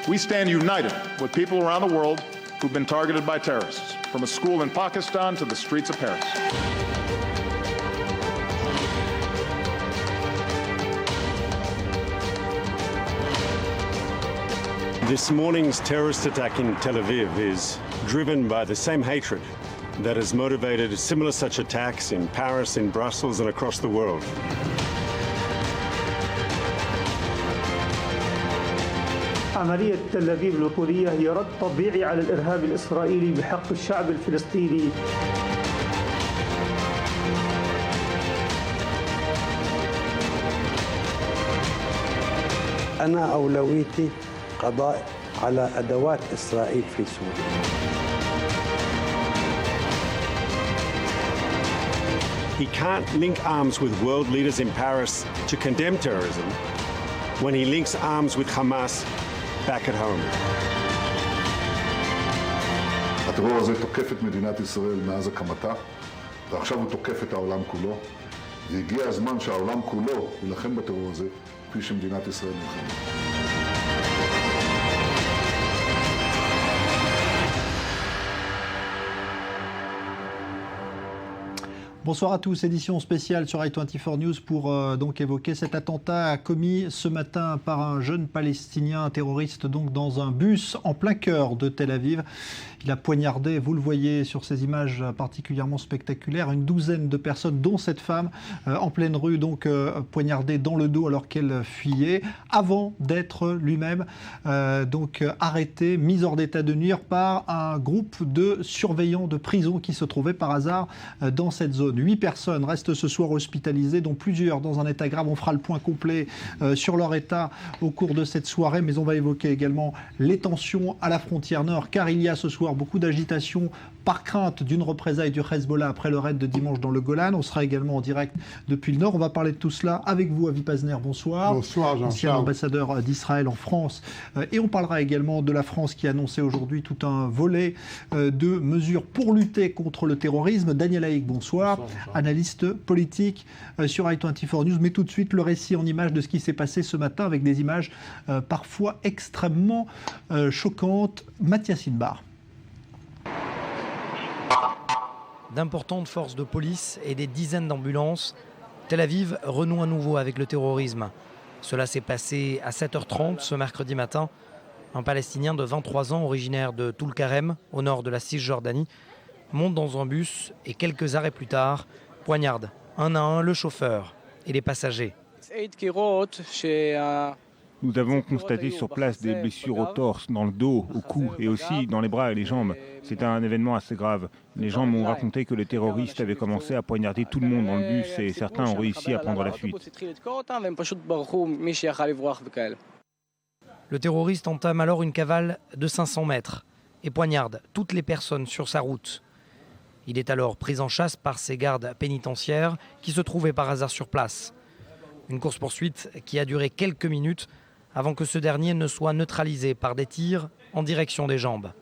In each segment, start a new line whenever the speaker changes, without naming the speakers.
We stand united with people around the world who've been targeted by terrorists, from a school in Pakistan to the streets of Paris.
This morning's terrorist attack in Tel Aviv is driven by the same hatred that has motivated similar such attacks in Paris, in Brussels and across the world.
عملية تل أبيب الوطنية هي رد طبيعي على الإرهاب الإسرائيلي بحق الشعب الفلسطيني.
أنا أولويتي قضاء على أدوات إسرائيل في سوريا.
He can't link arms with world leaders in Paris to condemn terrorism when he links arms with Hamas back at home.
הטרור הזה תוקף את מדינת ישראל מאז הקמתה, ועכשיו הוא תוקף את העולם כולו, והגיע הזמן שהעולם כולו ילחם בטרור הזה, כפי שמדינת ישראל נלחמת.
Bonsoir à tous, édition spéciale sur i24 News pour donc évoquer cet attentat commis ce matin par un jeune Palestinien, un terroriste donc dans un bus en plein cœur de Tel Aviv. Il a poignardé, vous le voyez sur ces images particulièrement spectaculaires, une douzaine de personnes, dont cette femme en pleine rue, donc poignardée dans le dos alors qu'elle fuyait, avant d'être lui-même donc arrêté, mis hors d'état de nuire par un groupe de surveillants de prison qui se trouvaient par hasard dans cette zone. 8 personnes restent ce soir hospitalisées, dont plusieurs dans un état grave. On fera le point complet sur leur état au cours de cette soirée, mais on va évoquer également les tensions à la frontière nord, car il y a ce soir beaucoup d'agitation par crainte d'une représaille du Hezbollah après le raid de dimanche dans le Golan. On sera également en direct depuis le nord. On va parler de tout cela avec vous, Avi Pazner. Bonsoir.
Bonsoir, Jean-Charles.
Ancien ambassadeur d'Israël en France. Et on parlera également de la France qui a annoncé aujourd'hui tout un volet de mesures pour lutter contre le terrorisme. Daniel Haïk, bonsoir. Analyste politique sur i24 News. Mais tout de suite, le récit en images de ce qui s'est passé ce matin avec des images parfois extrêmement choquantes. Mathias Inbar.
D'importantes forces de police et des dizaines d'ambulances, Tel Aviv renoue à nouveau avec le terrorisme. Cela s'est passé à 7h30 ce mercredi matin. Un Palestinien de 23 ans, originaire de Toul-Karem, au nord de la Cisjordanie, monte dans un bus et quelques arrêts plus tard, poignarde un à un le chauffeur et les passagers.
Nous avons constaté sur place des blessures au torse, dans le dos, au cou et aussi dans les bras et les jambes. C'était un événement assez grave. Les gens m'ont raconté que les terroristes avaient commencé à poignarder tout le monde dans le bus et certains ont réussi à prendre la fuite.
Le terroriste entame alors une cavale de 500 mètres et poignarde toutes les personnes sur sa route. Il est alors pris en chasse par ses gardes pénitentiaires qui se trouvaient par hasard sur place. Une course-poursuite qui a duré quelques minutes avant que ce dernier ne soit neutralisé par des tirs en direction des jambes.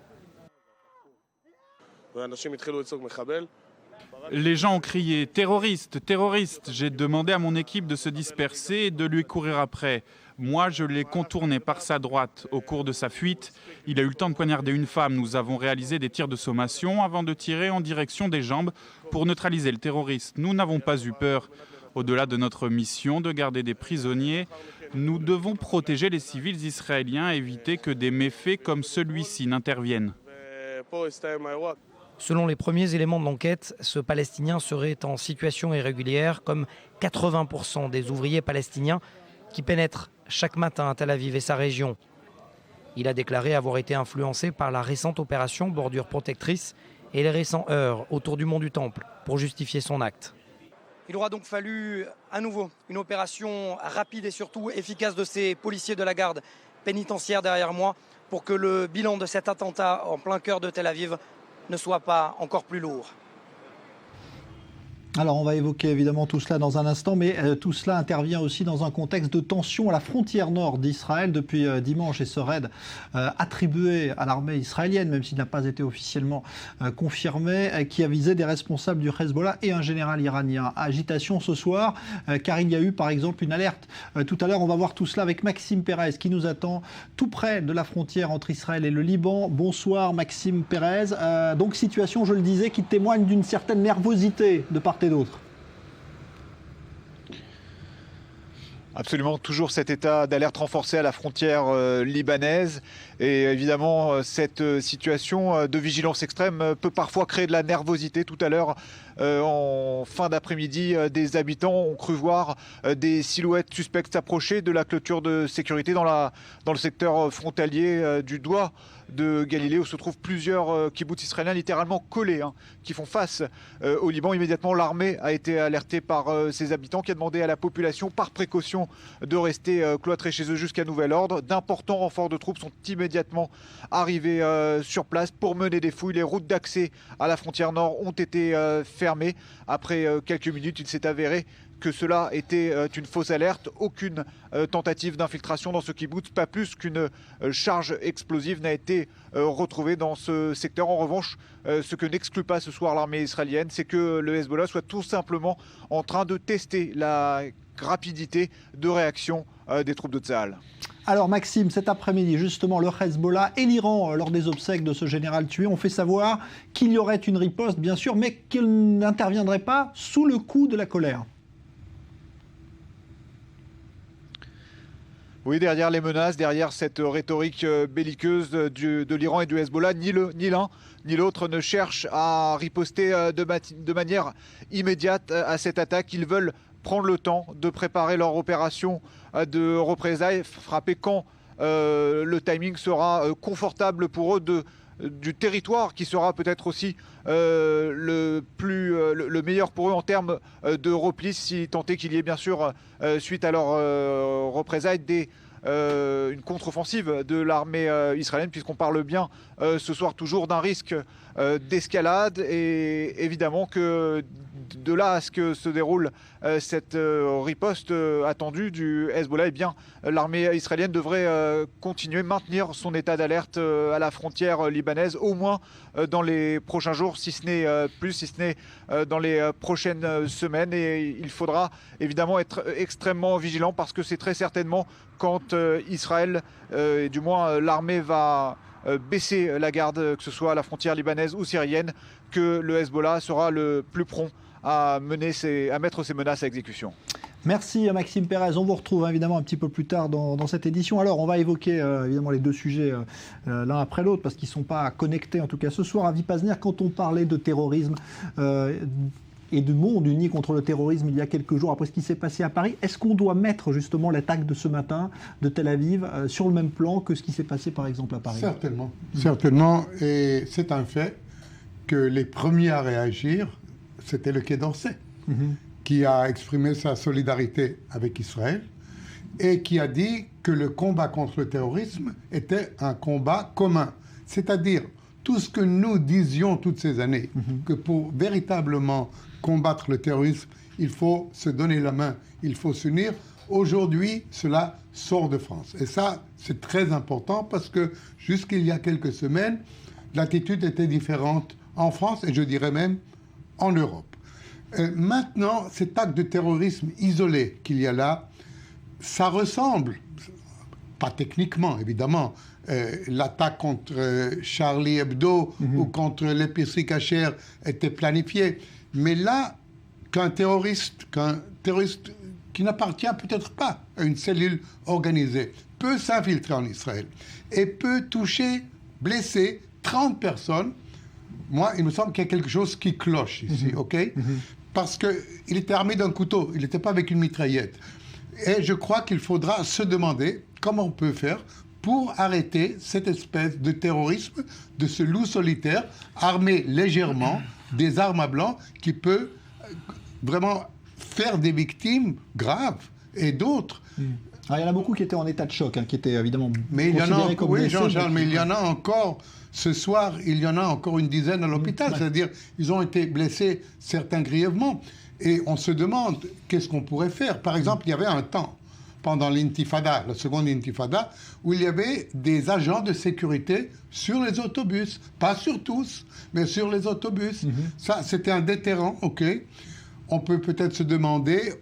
Les gens ont crié « terroriste, terroriste !» J'ai demandé à mon équipe de se disperser et de lui courir après. Moi, je l'ai contourné par sa droite. Au cours de sa fuite, il a eu le temps de poignarder une femme. Nous avons réalisé des tirs de sommation avant de tirer en direction des jambes pour neutraliser le terroriste. Nous n'avons pas eu peur. Au-delà de notre mission de garder des prisonniers, nous devons protéger les civils israéliens et éviter que des méfaits comme celui-ci n'interviennent.
Selon les premiers éléments de l'enquête, ce Palestinien serait en situation irrégulière, comme 80% des ouvriers palestiniens qui pénètrent chaque matin à Tel Aviv et sa région. Il a déclaré avoir été influencé par la récente opération Bordure Protectrice et les récents heurts autour du mont du Temple pour justifier son acte. Il aura donc fallu à nouveau une opération rapide et surtout efficace de ces policiers de la garde pénitentiaire derrière moi pour que le bilan de cet attentat en plein cœur de Tel Aviv ne soit pas encore plus lourd.
Alors, on va évoquer évidemment tout cela dans un instant, mais tout cela intervient aussi dans un contexte de tension à la frontière nord d'Israël depuis dimanche, et ce raid attribué à l'armée israélienne, même s'il n'a pas été officiellement confirmé, qui a visé des responsables du Hezbollah et un général iranien. Agitation ce soir, car il y a eu par exemple une alerte. Tout à l'heure, on va voir tout cela avec Maxime Pérez, qui nous attend tout près de la frontière entre Israël et le Liban. Bonsoir Maxime Pérez. Donc situation, je le disais, qui témoigne d'une certaine nervosité de part et d'autre.
Absolument, toujours cet état d'alerte renforcé à la frontière libanaise. Et évidemment, cette situation de vigilance extrême peut parfois créer de la nervosité. Tout à l'heure, en fin d'après-midi, des habitants ont cru voir des silhouettes suspectes s'approcher de la clôture de sécurité dans le secteur frontalier du Doigt de Galilée, où se trouvent plusieurs kibboutz israéliens littéralement collés, qui font face au Liban. Immédiatement, l'armée a été alertée par ces habitants, qui a demandé à la population, par précaution, de rester cloîtrés chez eux jusqu'à nouvel ordre. D'importants renforts de troupes sont immédiatement arrivés sur place pour mener des fouilles. Les routes d'accès à la frontière nord ont été fermées. Après quelques minutes, il s'est avéré que cela était une fausse alerte. Aucune tentative d'infiltration dans ce kibboutz, pas plus qu'une charge explosive n'a été retrouvée dans ce secteur. En revanche, ce que n'exclut pas ce soir l'armée israélienne, c'est que le Hezbollah soit tout simplement en train de tester la rapidité de réaction des troupes de Tsahal.
Alors Maxime, cet après-midi, justement, le Hezbollah et l'Iran, lors des obsèques de ce général tué, ont fait savoir qu'il y aurait une riposte, bien sûr, mais qu'il n'interviendrait pas sous le coup de la colère.
Oui, derrière les menaces, derrière cette rhétorique belliqueuse de l'Iran et du Hezbollah, ni l'un ni l'autre ne cherche à riposter de manière immédiate à cette attaque. Ils veulent prendre le temps de préparer leur opération de représailles, frapper quand le timing sera confortable pour eux du territoire qui sera peut-être aussi le meilleur pour eux en termes de repli, si tant est qu'il y ait bien sûr, suite à leur représailles, une contre-offensive de l'armée israélienne, puisqu'on parle bien ce soir toujours d'un risque d'escalade, et évidemment que de là à ce que se déroule cette riposte attendue du Hezbollah, eh bien l'armée israélienne devrait continuer, maintenir son état d'alerte à la frontière libanaise, au moins dans les prochains jours, si ce n'est plus, si ce n'est dans les prochaines semaines. Et il faudra évidemment être extrêmement vigilant, parce que c'est très certainement quand Israël, et du moins l'armée, va baisser la garde, que ce soit à la frontière libanaise ou syrienne, que le Hezbollah sera le plus prompt à mettre ses menaces à exécution.
Merci Maxime Pérez. On vous retrouve évidemment un petit peu plus tard dans cette édition. Alors on va évoquer évidemment les deux sujets l'un après l'autre, parce qu'ils ne sont pas connectés en tout cas ce soir. Avi Pazner, quand on parlait de terrorisme et du monde uni contre le terrorisme il y a quelques jours après ce qui s'est passé à Paris, est-ce qu'on doit mettre justement l'attaque de ce matin de Tel Aviv sur le même plan que ce qui s'est passé par exemple à Paris?
Certainement, certainement. Et c'est un fait que les premiers à réagir, c'était le Quai d'Orsay, qui a exprimé sa solidarité avec Israël et qui a dit que le combat contre le terrorisme était un combat commun. C'est-à-dire, tout ce que nous disions toutes ces années, que pour véritablement combattre le terrorisme, il faut se donner la main, il faut s'unir. Aujourd'hui, cela sort de France. Et ça, c'est très important, parce que jusqu'il y a quelques semaines, l'attitude était différente en France, et je dirais même en Europe. Maintenant, cet acte de terrorisme isolé qu'il y a là, ça ressemble, pas techniquement évidemment, l'attaque contre Charlie Hebdo ou contre l'épicerie cachère était planifiée. Mais là, qu'un terroriste qui n'appartient peut-être pas à une cellule organisée peut s'infiltrer en Israël et peut toucher, blesser 30 personnes, moi, il me semble qu'il y a quelque chose qui cloche ici, ok? Parce qu'il était armé d'un couteau, il n'était pas avec une mitraillette. Et je crois qu'il faudra se demander comment on peut faire pour arrêter cette espèce de terrorisme, de ce loup solitaire, armé légèrement, des armes à blanc, qui peut vraiment faire des victimes graves, et d'autres.
Alors, il y en a beaucoup qui étaient en état de choc, qui étaient évidemment
mais il y en a
considérés comme
oui,
blessés,
Jean-Charles, mais il y en a encore. Ce soir, il y en a encore une dizaine à l'hôpital. C'est-à-dire, ils ont été blessés, certains grièvement. Et on se demande qu'est-ce qu'on pourrait faire. Par exemple, il y avait un temps, pendant l'intifada, la seconde intifada, où il y avait des agents de sécurité sur les autobus. Pas sur tous, mais sur les autobus. Ça, c'était un déterrant, ok. On peut peut-être se demander...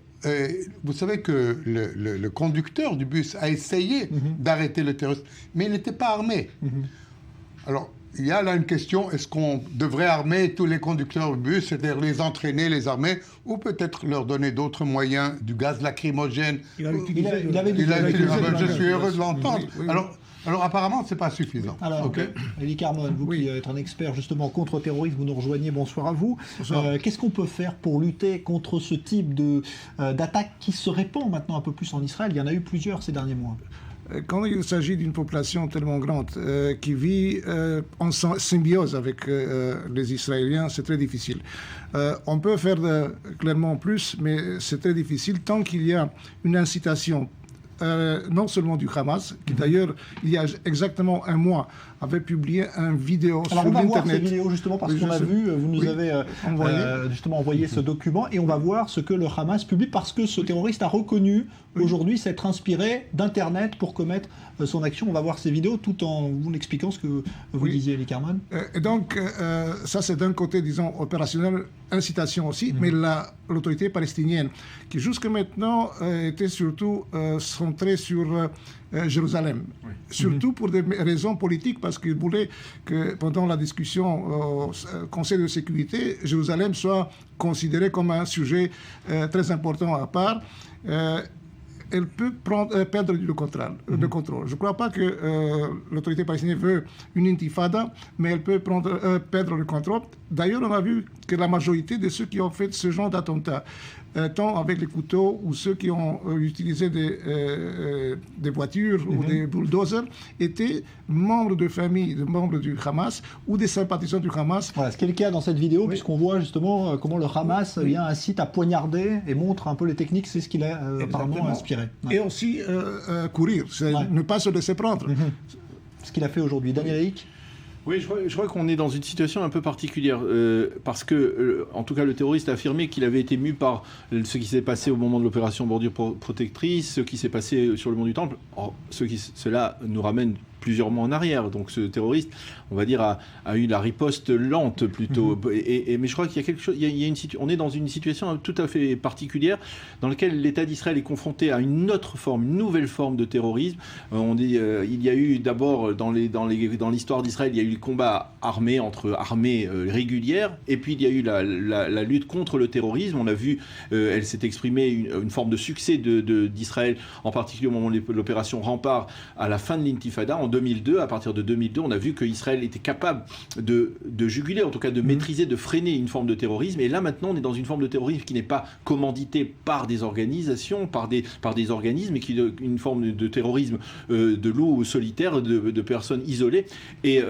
vous savez que le conducteur du bus a essayé d'arrêter le terroriste, mais il n'était pas armé. Alors, il y a là une question, est-ce qu'on devrait armer tous les conducteurs du bus, c'est-à-dire les entraîner, les armer, ou peut-être leur donner d'autres moyens, du gaz lacrymogène?
Il avait utilisé.
Je suis heureux de l'entendre. Alors apparemment, ce n'est pas suffisant.
Alors, Elie Carmon, vous qui êtes un expert justement contre-terrorisme, vous nous rejoignez, bonsoir à vous. Qu'est-ce qu'on peut faire pour lutter contre ce type d'attaque qui se répand maintenant un peu plus en Israël? Il y en a eu plusieurs ces derniers mois.
Quand il s'agit d'une population tellement grande qui vit en symbiose avec les Israéliens, c'est très difficile. On peut faire clairement plus, mais c'est très difficile tant qu'il y a une incitation non seulement du Hamas, qui d'ailleurs, il y a exactement un mois, avait publié une vidéo sur l'Internet.
Alors on va voir ces vidéos justement parce qu'on a vu, vous nous avez justement envoyé ce document et on va voir ce que le Hamas publie parce que ce terroriste a reconnu aujourd'hui s'être inspiré d'Internet pour commettre son action. On va voir ces vidéos tout en vous expliquant ce que vous disiez, Elie Carmon.
Et donc, ça c'est d'un côté, disons, opérationnel, incitation aussi, mais l'autorité palestinienne, qui jusque maintenant était surtout centrée sur Jérusalem, surtout pour des raisons politiques, parce qu'il voulait que pendant la discussion au Conseil de sécurité, Jérusalem soit considéré comme un sujet très important à part. Elle peut perdre le contrôle. Je ne crois pas que l'autorité palestinienne veut une intifada, mais elle peut perdre le contrôle. D'ailleurs, on a vu que la majorité de ceux qui ont fait ce genre d'attentats, tant avec les couteaux ou ceux qui ont utilisé des voitures ou des bulldozers, étaient membres de familles, membres du Hamas ou des sympathisants du Hamas.
Voilà, ce qui est le cas dans cette vidéo, puisqu'on voit justement comment le Hamas incite à poignarder et montre un peu les techniques, c'est ce qu'il a apparemment inspiré.
Ouais. Et aussi courir, ne pas se laisser prendre.
Ce qu'il a fait aujourd'hui. Daniel Haïk.
Oui, je crois qu'on est dans une situation un peu particulière, parce que, en tout cas, le terroriste a affirmé qu'il avait été mu par ce qui s'est passé au moment de l'opération Bordure Protectrice, ce qui s'est passé sur le mont du Temple. Or, cela nous ramène plusieurs mois en arrière. Donc ce terroriste, on va dire, a eu la riposte lente plutôt. Mais je crois qu'il y a quelque chose. On est dans une situation tout à fait particulière dans laquelle l'État d'Israël est confronté à une nouvelle forme de terrorisme. Il y a eu d'abord dans l'histoire d'Israël, il y a eu le combat armé entre armées régulières, et puis il y a eu la lutte contre le terrorisme. On a vu, elle s'est exprimée une forme de succès d'Israël, en particulier au moment de l'opération Rempart à la fin de l'intifada. En 2002, à partir de 2002, on a vu qu'Israël était capable de juguler, en tout cas de maîtriser, de freiner une forme de terrorisme. Et là, maintenant, on est dans une forme de terrorisme qui n'est pas commanditée par des organisations, par des organismes, mais qui est une forme de terrorisme de loups solitaires, de personnes isolées. Et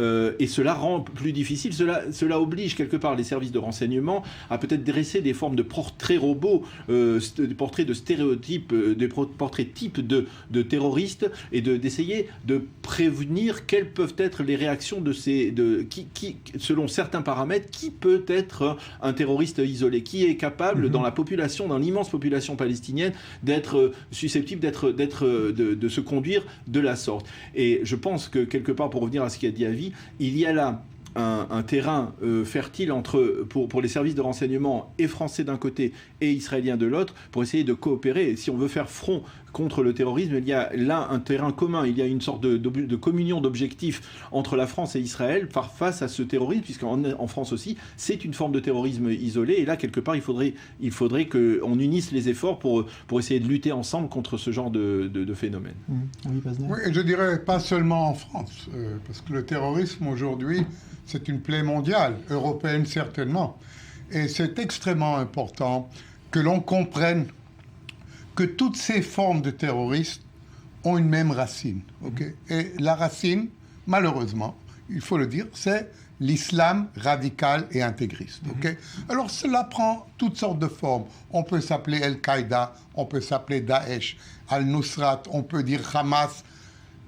cela rend plus difficile. Cela oblige quelque part les services de renseignement à peut-être dresser des formes de portraits robots, des portraits de stéréotypes, des portraits types de terroristes, et d'essayer de prévenir quelles peuvent être les réactions selon certains paramètres, qui peut être un terroriste isolé, qui est capable dans la population, dans l'immense population palestinienne, d'être susceptible de se conduire de la sorte. Et je pense que quelque part, pour revenir à ce qu'a dit Avi, il y a là un terrain fertile pour les services de renseignement et français d'un côté et israéliens de l'autre, pour essayer de coopérer. Et si on veut faire front contre le terrorisme, il y a là un terrain commun, il y a une sorte de communion d'objectifs entre la France et Israël face à ce terrorisme, puisqu'en France aussi, c'est une forme de terrorisme isolé. Et là, quelque part, il faudrait qu'on unisse les efforts pour essayer de lutter ensemble contre ce genre de phénomène.
Oui, et je dirais pas seulement en France, parce que le terrorisme aujourd'hui, c'est une plaie mondiale, européenne certainement. Et c'est extrêmement important que l'on comprenne que toutes ces formes de terrorisme ont une même racine. Okay? Et la racine, malheureusement, il faut le dire, c'est l'islam radical et intégriste. Okay? Alors cela prend toutes sortes de formes. On peut s'appeler Al-Qaïda, on peut s'appeler Daesh, Al-Nusrat, on peut dire Hamas.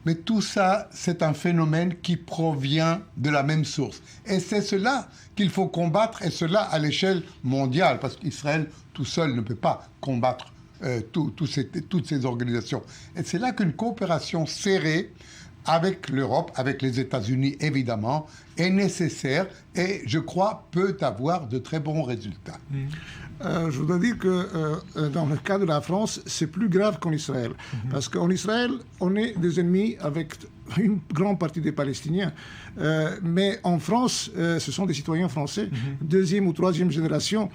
Mais tout ça, c'est un phénomène qui provient de la même source. Et c'est cela qu'il faut combattre, et cela à l'échelle mondiale, parce qu'Israël tout seul ne peut pas combattre toutes ces organisations. Et c'est là qu'une coopération serrée avec l'Europe, avec les États-Unis évidemment, est nécessaire et, je crois, peut avoir de très bons résultats.
Je voudrais dire que dans le cas de la France, c'est plus grave qu'en Israël. Parce qu'en Israël, on est des ennemis avec une grande partie des Palestiniens. Mais en France, ce sont des citoyens français, deuxième ou troisième génération.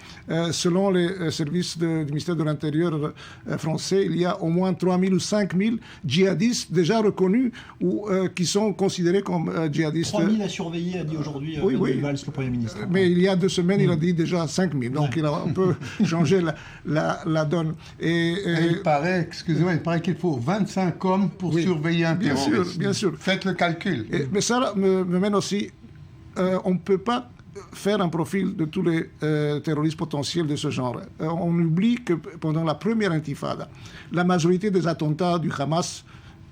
Selon les services du ministère de l'Intérieur français, il y a au moins 3 000 ou 5 000 djihadistes déjà reconnus ou qui sont considérés comme djihadistes.
3 000 à surveiller, a dit aujourd'hui Valls, le Premier ministre.
Mais il y a 2 semaines, il a dit déjà 5 000. Donc il a un peu changé la donne. Et
il paraît, excusez-moi, il paraît qu'il faut 25 hommes pour surveiller un terroriste.
Bien sûr.
Faites le calcul.
Mais ça me mène aussi, on ne peut pas faire un profil de tous les terroristes potentiels de ce genre. On oublie que pendant la première intifada, la majorité des attentats du Hamas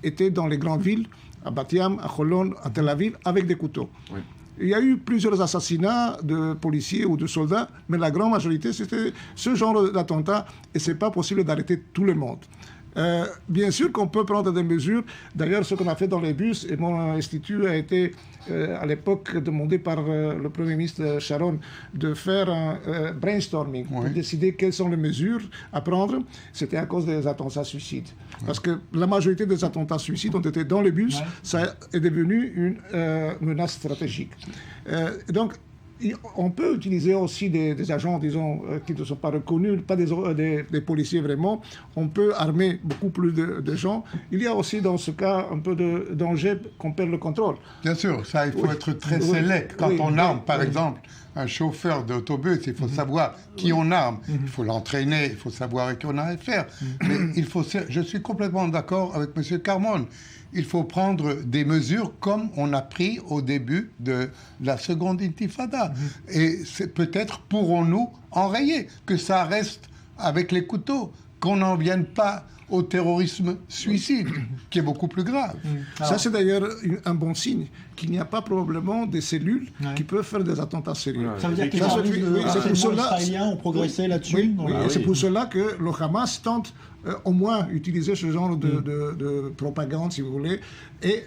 étaient dans les grandes villes, à Bat Yam, à Holon, à Tel Aviv, avec des couteaux. Oui. Il y a eu plusieurs assassinats de policiers ou de soldats, mais la grande majorité, c'était ce genre d'attentats, et ce n'est pas possible d'arrêter tout le monde. Bien sûr qu'on peut prendre des mesures. D'ailleurs, ce qu'on a fait dans les bus, et mon institut a été à l'époque demandé par le Premier ministre Sharon de faire un brainstorming pour décider quelles sont les mesures à prendre. C'était à cause des attentats suicides. Parce que la majorité des attentats suicides ont été dans les bus. Ça est devenu une menace stratégique. Donc, on peut utiliser aussi des agents, disons, qui ne sont pas reconnus, pas des policiers vraiment. On peut armer beaucoup plus de gens. Il y a aussi dans ce cas un peu de danger qu'on perd le contrôle.
Bien sûr, ça, il faut être très sélect. Quand on arme, par exemple, un chauffeur d'autobus, il faut savoir qui on arme. Il faut l'entraîner, il faut savoir avec qui on a affaire. Mais je suis complètement d'accord avec M. Carmon. Il faut prendre des mesures comme on a pris au début de la seconde intifada. Et peut-être pourrons-nous enrayer, que ça reste avec les couteaux, qu'on n'en vienne pas au terrorisme suicide, qui est beaucoup plus grave.
Ça, c'est d'ailleurs un bon signe, qu'il n'y a pas probablement des cellules qui peuvent faire des attentats sérieux.
Ça veut dire que les services israéliens ont progressé là-dessus.
C'est pour cela que le Hamas tente au moins utiliser ce genre de propagande, si vous voulez, et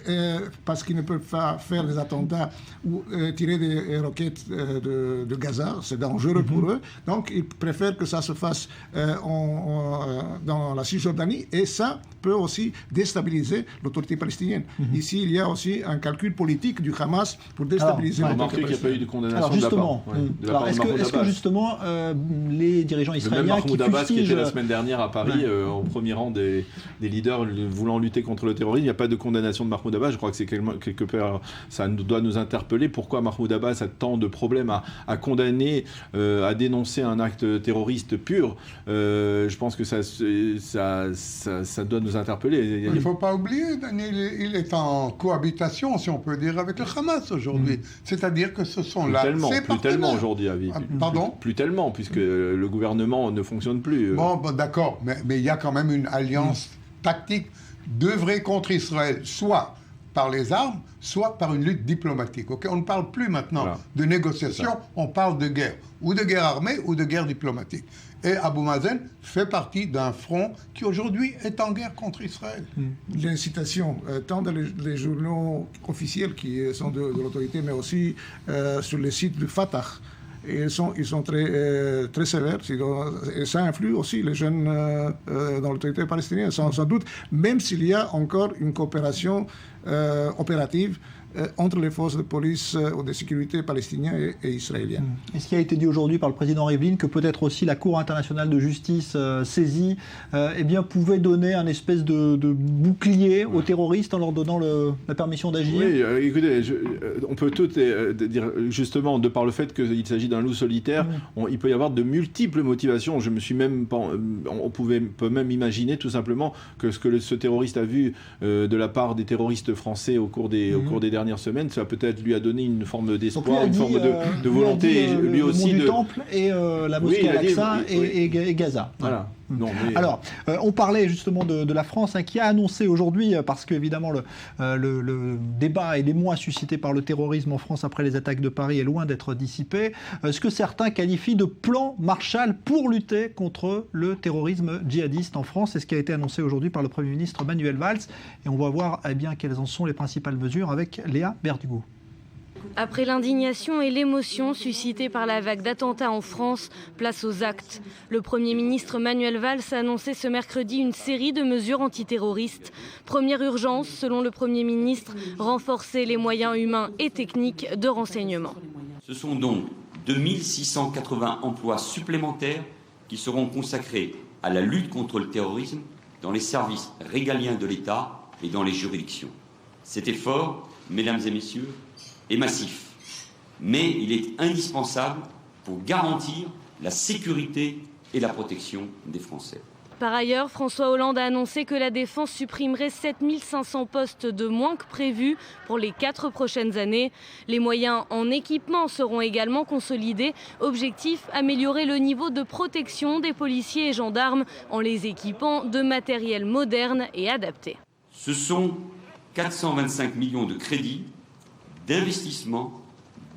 parce qu'ils ne peuvent pas faire des attentats ou tirer des roquettes de Gaza, c'est dangereux pour eux, donc ils préfèrent que ça se fasse dans la Cisjordanie, et ça peut aussi déstabiliser l'autorité palestinienne. Ici, il y a aussi un calcul politique du Hamas pour déstabiliser
l'autorité palestinienne. Qu'il n'y a pas eu de condamnation.
Alors justement, est-ce que justement les dirigeants israéliens qui
Mahmoud Abbas, qui était la semaine dernière à Paris, au premier rang des leaders voulant lutter contre le terrorisme, il n'y a pas de condamnation de Mahmoud Abbas. Je crois que c'est quelque part, ça doit nous interpeller. Pourquoi Mahmoud Abbas a tant de problèmes à condamner, à dénoncer un acte terroriste pur? Je pense que ça doit nous interpeller.
Il ne faut pas oublier, il est en cohabitation, si on peut dire, avec le Hamas aujourd'hui. C'est-à-dire que ce sont là
plus tellement aujourd'hui, Avi.
Pardon ?
Plus tellement, puisque le gouvernement ne fonctionne plus.
Bon, d'accord, mais il y a quand même une alliance tactique d'œuvrer contre Israël, soit par les armes, soit par une lutte diplomatique. Okay, on ne parle plus maintenant de négociation, on parle de guerre, ou de guerre armée, ou de guerre diplomatique. Et Abou Mazen fait partie d'un front qui aujourd'hui est en guerre contre Israël.
L'incitation, tant dans les journaux officiels qui sont de l'autorité, mais aussi sur les sites du Fatah, et ils sont très sévères. Et ça influe aussi les jeunes dans l'autorité palestinienne, sans doute, même s'il y a encore une coopération opérative entre les forces de police ou de sécurité palestiniennes et israéliennes.
Et ce qui a été dit aujourd'hui par le président Rivlin, que peut-être aussi la Cour internationale de justice saisie pouvait donner un espèce de bouclier aux terroristes en leur donnant la permission d'agir.
Oui, écoutez, on peut tout dire, justement, de par le fait qu'il s'agit d'un loup solitaire, il peut y avoir de multiples motivations. Je me suis même on peut même imaginer tout simplement que ce terroriste a vu de la part des terroristes français au cours des dernières semaines, ça peut-être lui a donné une forme d'espoir, une forme de volonté, lui aussi
du Temple et la mosquée Al-Aqsa et Gaza.
Voilà. Non, mais...
Alors, on parlait justement de la France qui a annoncé aujourd'hui, parce qu'évidemment le débat et l'émoi suscité par le terrorisme en France après les attaques de Paris est loin d'être dissipé, ce que certains qualifient de plan Marshall pour lutter contre le terrorisme djihadiste en France. C'est ce qui a été annoncé aujourd'hui par le Premier ministre Manuel Valls. Et on va voir quelles en sont les principales mesures avec Léa Berdugo.
Après l'indignation et l'émotion suscitées par la vague d'attentats en France, place aux actes. Le Premier ministre Manuel Valls a annoncé ce mercredi une série de mesures antiterroristes. Première urgence, selon le Premier ministre, renforcer les moyens humains et techniques de renseignement.
Ce sont donc 2680 emplois supplémentaires qui seront consacrés à la lutte contre le terrorisme dans les services régaliens de l'État et dans les juridictions. Cet effort, mesdames et messieurs, est massif, mais il est indispensable pour garantir la sécurité et la protection des Français.
Par ailleurs, François Hollande a annoncé que la Défense supprimerait 7500 postes de moins que prévu pour les 4 prochaines années. Les moyens en équipement seront également consolidés. Objectif, améliorer le niveau de protection des policiers et gendarmes en les équipant de matériel moderne et adapté.
Ce sont 425 millions de crédits d'investissement,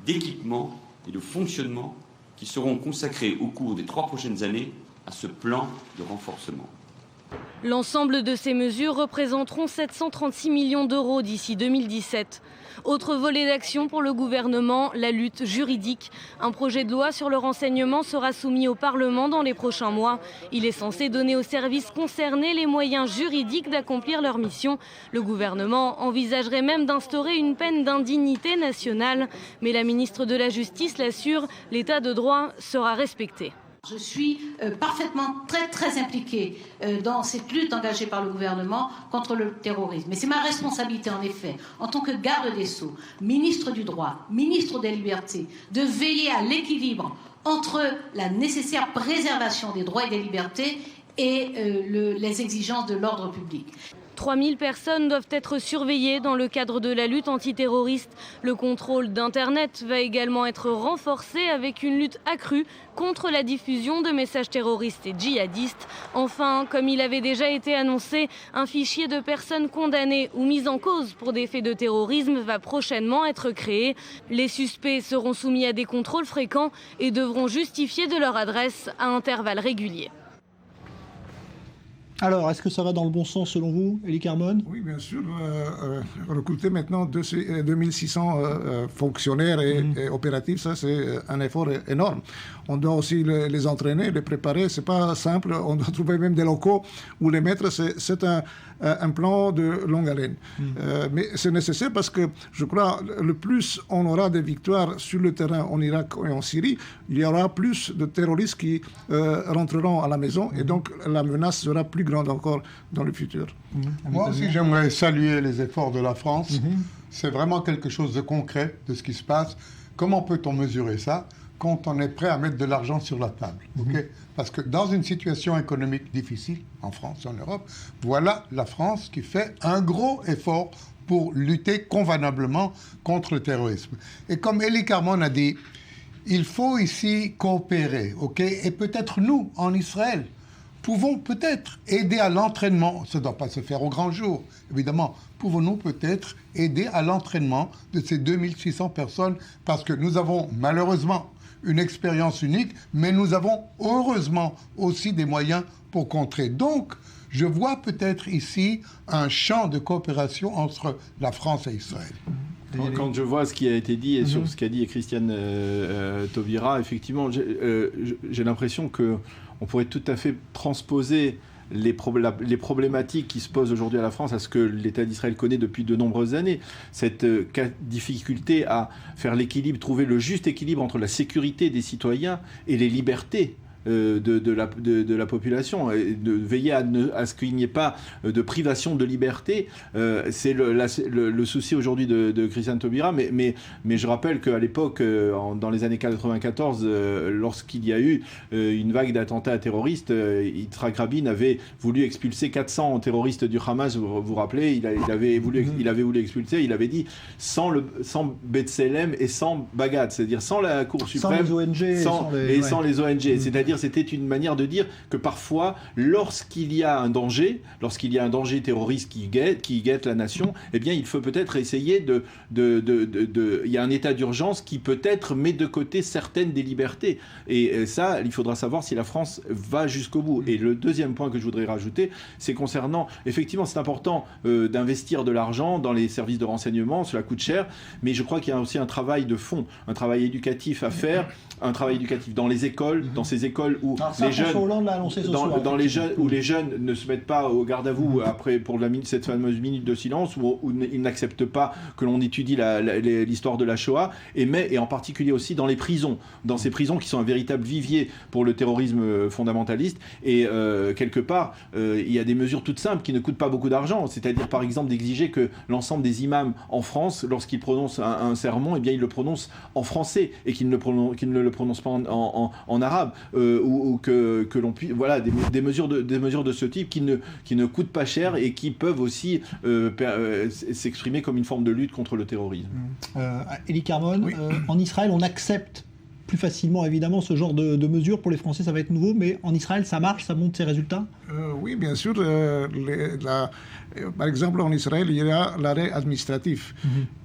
d'équipement et de fonctionnement qui seront consacrés au cours des 3 prochaines années à ce plan de renforcement.
L'ensemble de ces mesures représenteront 736 millions d'euros d'ici 2017. Autre volet d'action pour le gouvernement, la lutte juridique. Un projet de loi sur le renseignement sera soumis au Parlement dans les prochains mois. Il est censé donner aux services concernés les moyens juridiques d'accomplir leur mission. Le gouvernement envisagerait même d'instaurer une peine d'indignité nationale. Mais la ministre de la Justice l'assure, l'état de droit sera respecté.
Je suis parfaitement très impliquée dans cette lutte engagée par le gouvernement contre le terrorisme. Mais c'est ma responsabilité, en effet, en tant que garde des Sceaux, ministre du droit, ministre des libertés, de veiller à l'équilibre entre la nécessaire préservation des droits et des libertés et les exigences de l'ordre public.
3000 personnes doivent être surveillées dans le cadre de la lutte antiterroriste. Le contrôle d'Internet va également être renforcé avec une lutte accrue contre la diffusion de messages terroristes et djihadistes. Enfin, comme il avait déjà été annoncé, un fichier de personnes condamnées ou mises en cause pour des faits de terrorisme va prochainement être créé. Les suspects seront soumis à des contrôles fréquents et devront justifier de leur adresse à intervalles réguliers.
Alors, est-ce que ça va dans le bon sens selon vous, Élie Carmone ?
Oui, bien sûr. Recruter maintenant 2600 fonctionnaires et opératifs, ça c'est un effort énorme. On doit aussi les entraîner, les préparer. C'est pas simple. On doit trouver même des locaux où les mettre. C'est un plan de longue haleine. Mais c'est nécessaire parce que je crois le plus on aura des victoires sur le terrain en Irak et en Syrie, il y aura plus de terroristes qui rentreront à la maison et donc la menace sera plus grande encore dans le futur.
Moi aussi, j'aimerais saluer les efforts de la France. C'est vraiment quelque chose de concret de ce qui se passe. Comment peut-on mesurer ça quand on est prêt à mettre de l'argent sur la table, okay? Parce que dans une situation économique difficile, en France, en Europe, voilà la France qui fait un gros effort pour lutter convenablement contre le terrorisme. Et comme Élie Carmone a dit, il faut ici coopérer, ok? Et peut-être nous, en Israël, pouvons peut-être aider à l'entraînement, ça ne doit pas se faire au grand jour, évidemment, pouvons-nous peut-être aider à l'entraînement de ces 2600 personnes, parce que nous avons malheureusement une expérience unique, mais nous avons heureusement aussi des moyens pour contrer. Donc, je vois peut-être ici un champ de coopération entre la France et Israël.
Quand je vois ce qui a été dit et sur ce qu'a dit Christiane Taubira, effectivement, j'ai l'impression qu'on pourrait tout à fait transposer les problématiques qui se posent aujourd'hui à la France à ce que l'État d'Israël connaît depuis de nombreuses années. Cette difficulté à faire l'équilibre, trouver le juste équilibre entre la sécurité des citoyens et les libertés de la population, et de veiller à ce qu'il n'y ait pas de privation de liberté. C'est le souci aujourd'hui de Christiane Taubira, mais je rappelle qu'à l'époque, dans les années 94, lorsqu'il y a eu une vague d'attentats terroristes, Yitzhak Rabin avait voulu expulser 400 terroristes du Hamas, vous vous rappelez, il avait voulu expulser, il avait dit sans B'Tselem et sans Bagdad, c'est-à-dire sans la Cour suprême,
sans les ONG,
sans les ONG, c'est-à-dire C'est-à-dire, c'était une manière de dire que parfois, lorsqu'il y a un danger terroriste qui guette la nation, eh bien, il faut peut-être essayer il y a un état d'urgence qui peut-être met de côté certaines des libertés. Et ça, il faudra savoir si la France va jusqu'au bout. Et le deuxième point que je voudrais rajouter, c'est concernant, effectivement, c'est important d'investir de l'argent dans les services de renseignement, cela coûte cher, mais je crois qu'il y a aussi un travail de fond, un travail éducatif à faire, un travail éducatif dans les écoles, dans ces écoles où les jeunes, où les jeunes ne se mettent pas au garde à vous après pour cette fameuse minute de silence, où ils n'acceptent pas que l'on étudie l'histoire de la Shoah, et en particulier aussi dans les prisons, dans ces prisons qui sont un véritable vivier pour le terrorisme fondamentaliste. Et quelque part, il y a des mesures toutes simples qui ne coûtent pas beaucoup d'argent, c'est-à-dire par exemple d'exiger que l'ensemble des imams en France, lorsqu'ils prononcent un sermon, eh bien ils le prononcent en français et qu'ils ne le prononcent pas en arabe, ou que l'on puisse, voilà, des mesures de ce type qui ne coûtent pas cher et qui peuvent aussi s'exprimer comme une forme de lutte contre le terrorisme.
Elie Carmon, en Israël, on accepte plus facilement évidemment ce genre de mesures. Pour les Français, ça va être nouveau, mais en Israël, ça marche, ça monte ses résultats?
Oui, bien sûr. Par exemple, en Israël, il y a l'arrêt administratif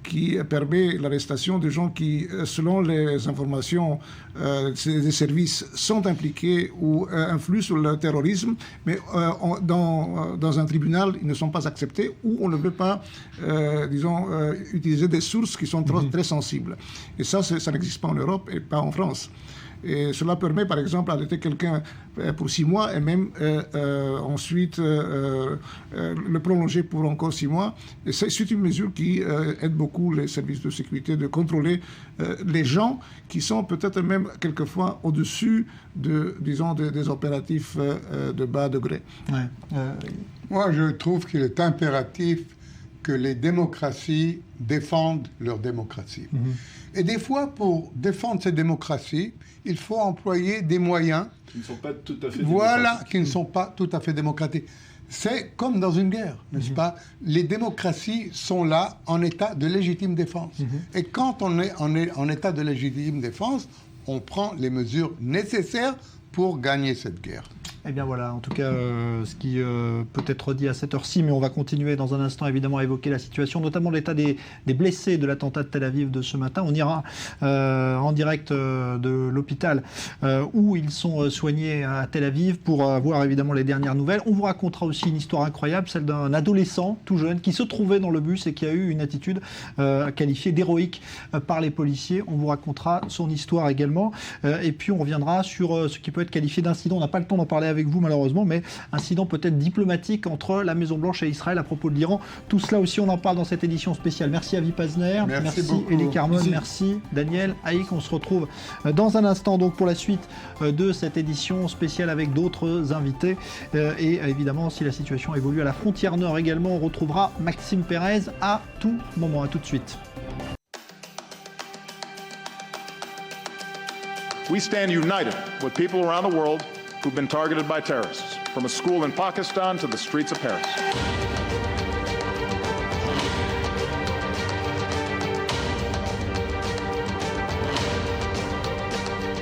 qui permet l'arrestation de gens qui, selon les informations des services, sont impliqués ou influent sur le terrorisme, mais dans un tribunal, ils ne sont pas acceptés ou on ne peut pas, utiliser des sources qui sont très sensibles. Et ça n'existe pas en Europe et pas en France. Et cela permet, par exemple, d'arrêter quelqu'un pour 6 mois et même ensuite le prolonger pour encore 6 mois. Et c'est une mesure qui aide beaucoup les services de sécurité de contrôler les gens qui sont peut-être même quelquefois au-dessus des opératifs de bas degré.
Moi, je trouve qu'il est impératif que les démocraties défendent leur démocratie. Et des fois, pour défendre ces démocraties, il faut employer des moyens
qui ne sont pas tout à fait
qui ne sont pas tout à fait démocratiques. C'est comme dans une guerre, n'est-ce pas? Les démocraties sont là en état de légitime défense. Et quand on est en état de légitime défense, on prend les mesures nécessaires pour gagner cette guerre.
Eh bien voilà, en tout cas, ce qui peut être dit à cette heure-ci, mais on va continuer dans un instant évidemment à évoquer la situation, notamment l'état des blessés de l'attentat de Tel Aviv de ce matin. On ira en direct de l'hôpital où ils sont soignés à Tel Aviv pour voir évidemment les dernières nouvelles. On vous racontera aussi une histoire incroyable, celle d'un adolescent tout jeune qui se trouvait dans le bus et qui a eu une attitude qualifiée d'héroïque par les policiers. On vous racontera son histoire également. Et puis on reviendra sur ce qui peut être qualifié d'incident. On n'a pas le temps d'en parler avec vous malheureusement, mais incident peut-être diplomatique entre la Maison-Blanche et Israël à propos de l'Iran. Tout cela aussi, on en parle dans cette édition spéciale. Merci Avi Pazner, merci Elie Carmon, merci Daniel Haïk. On se retrouve dans un instant donc pour la suite de cette édition spéciale avec d'autres invités. Et évidemment, si la situation évolue à la frontière nord également, on retrouvera Maxime Pérez à tout moment. À tout de suite.
We stand united with people around the world who've been targeted by terrorists, from a school in Pakistan to the streets of Paris.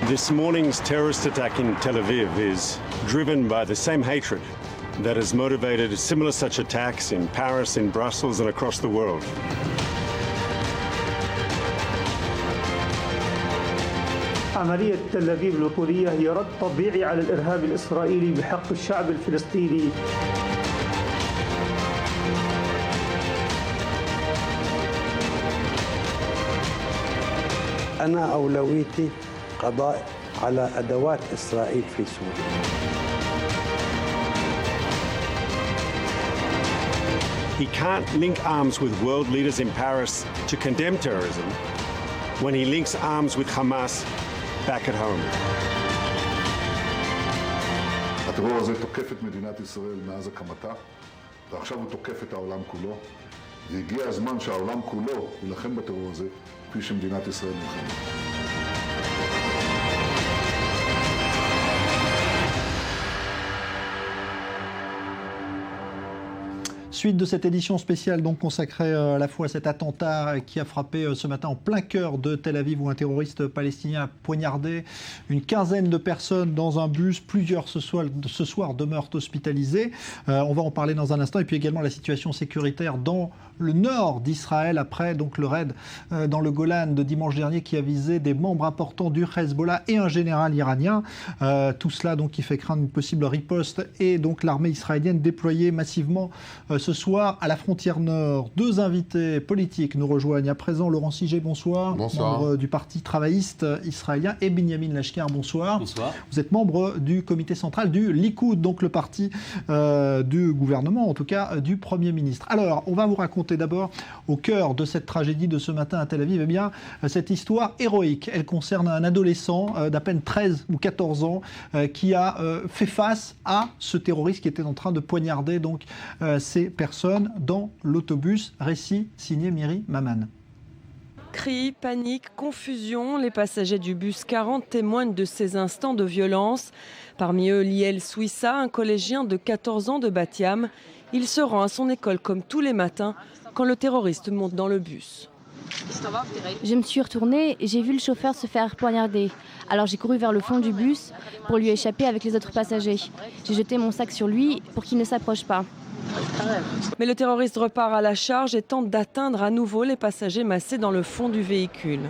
This morning's terrorist attack in Tel Aviv is driven by the same hatred that has motivated similar such attacks in Paris, in Brussels, and across the world.
عملية تل أبيب الوقورية هي رد طبيعي على الإرهاب الإسرائيلي بحق الشعب الفلسطيني.
أنا أولويتي قضاء على أدوات إسرائيل في سوريا.
He can't link arms with world leaders in Paris to condemn terrorism when he links arms with Hamas back at home.
הטרור הזה תוקף את מדינת ישראל מאז הקמתה, ועכשיו הוא תוקף את העולם כולו, והגיע הזמן שהעולם כולו ילחם בטרור הזה, כפי שמדינת ישראל נלחמת.
Suite de cette édition spéciale donc consacrée à la fois à cet attentat qui a frappé ce matin en plein cœur de Tel Aviv où un terroriste palestinien a poignardé une quinzaine de personnes dans un bus. Plusieurs ce soir demeurent hospitalisés. On va en parler dans un instant. Et puis également la situation sécuritaire dans le nord d'Israël après donc le raid dans le Golan de dimanche dernier qui a visé des membres importants du Hezbollah et un général iranien. Tout cela donc qui fait craindre une possible riposte et donc l'armée israélienne déployée massivement ce soir à la frontière nord. Deux invités politiques nous rejoignent à présent. Laurent Sigé, bonsoir.
Bonsoir.
Membre du parti travailliste israélien, et Benyamin Lashkar, bonsoir.
Bonsoir.
Vous êtes membre du comité central du Likoud, donc le parti du gouvernement, en tout cas du Premier ministre. Alors, on va vous raconter d'abord, au cœur de cette tragédie de ce matin à Tel Aviv, eh bien, cette histoire héroïque. Elle concerne un adolescent d'à peine 13 ou 14 ans qui a fait face à ce terroriste qui était en train de poignarder donc, ces personnes dans l'autobus. Récit signé Myri Maman.
Cris, panique, confusion, les passagers du bus 40 témoignent de ces instants de violence. Parmi eux, Liel Souissa, un collégien de 14 ans de Bat-Yam. Il se rend à son école comme tous les matins quand le terroriste monte dans le bus.
Je me suis retournée et j'ai vu le chauffeur se faire poignarder. Alors j'ai couru vers le fond du bus pour lui échapper avec les autres passagers. J'ai jeté mon sac sur lui pour qu'il ne s'approche pas.
Mais le terroriste repart à la charge et tente d'atteindre à nouveau les passagers massés dans le fond du véhicule.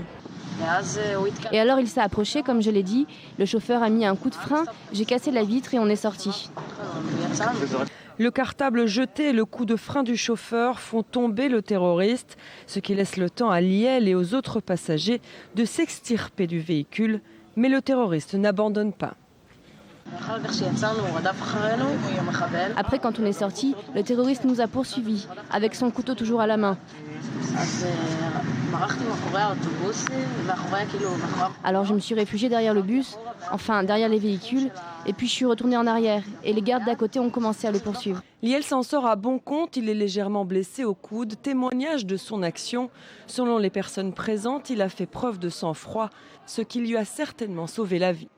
Et alors il s'est approché, comme je l'ai dit. Le chauffeur a mis un coup de frein, j'ai cassé la vitre et on est sorti.
Le cartable jeté et le coup de frein du chauffeur font tomber le terroriste, ce qui laisse le temps à Liel et aux autres passagers de s'extirper du véhicule. Mais le terroriste n'abandonne pas.
Après, quand on est sorti, le terroriste nous a poursuivis, avec son couteau toujours à la main. Alors je me suis réfugiée derrière le bus, enfin derrière les véhicules, et puis je suis retournée en arrière, et les gardes d'à côté ont commencé à le poursuivre.
Liel s'en sort à bon compte, il est légèrement blessé au coude, témoignage de son action. Selon les personnes présentes, il a fait preuve de sang-froid, ce qui lui a certainement sauvé la vie.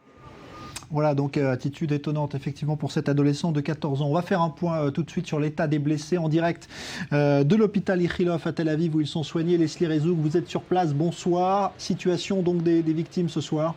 Voilà, donc attitude étonnante effectivement pour cet adolescent de 14 ans. On va faire un point tout de suite sur l'état des blessés en direct de l'hôpital Ichilov à Tel Aviv où ils sont soignés. Leslie Rezouk, vous êtes sur place, bonsoir. Situation donc des victimes ce soir.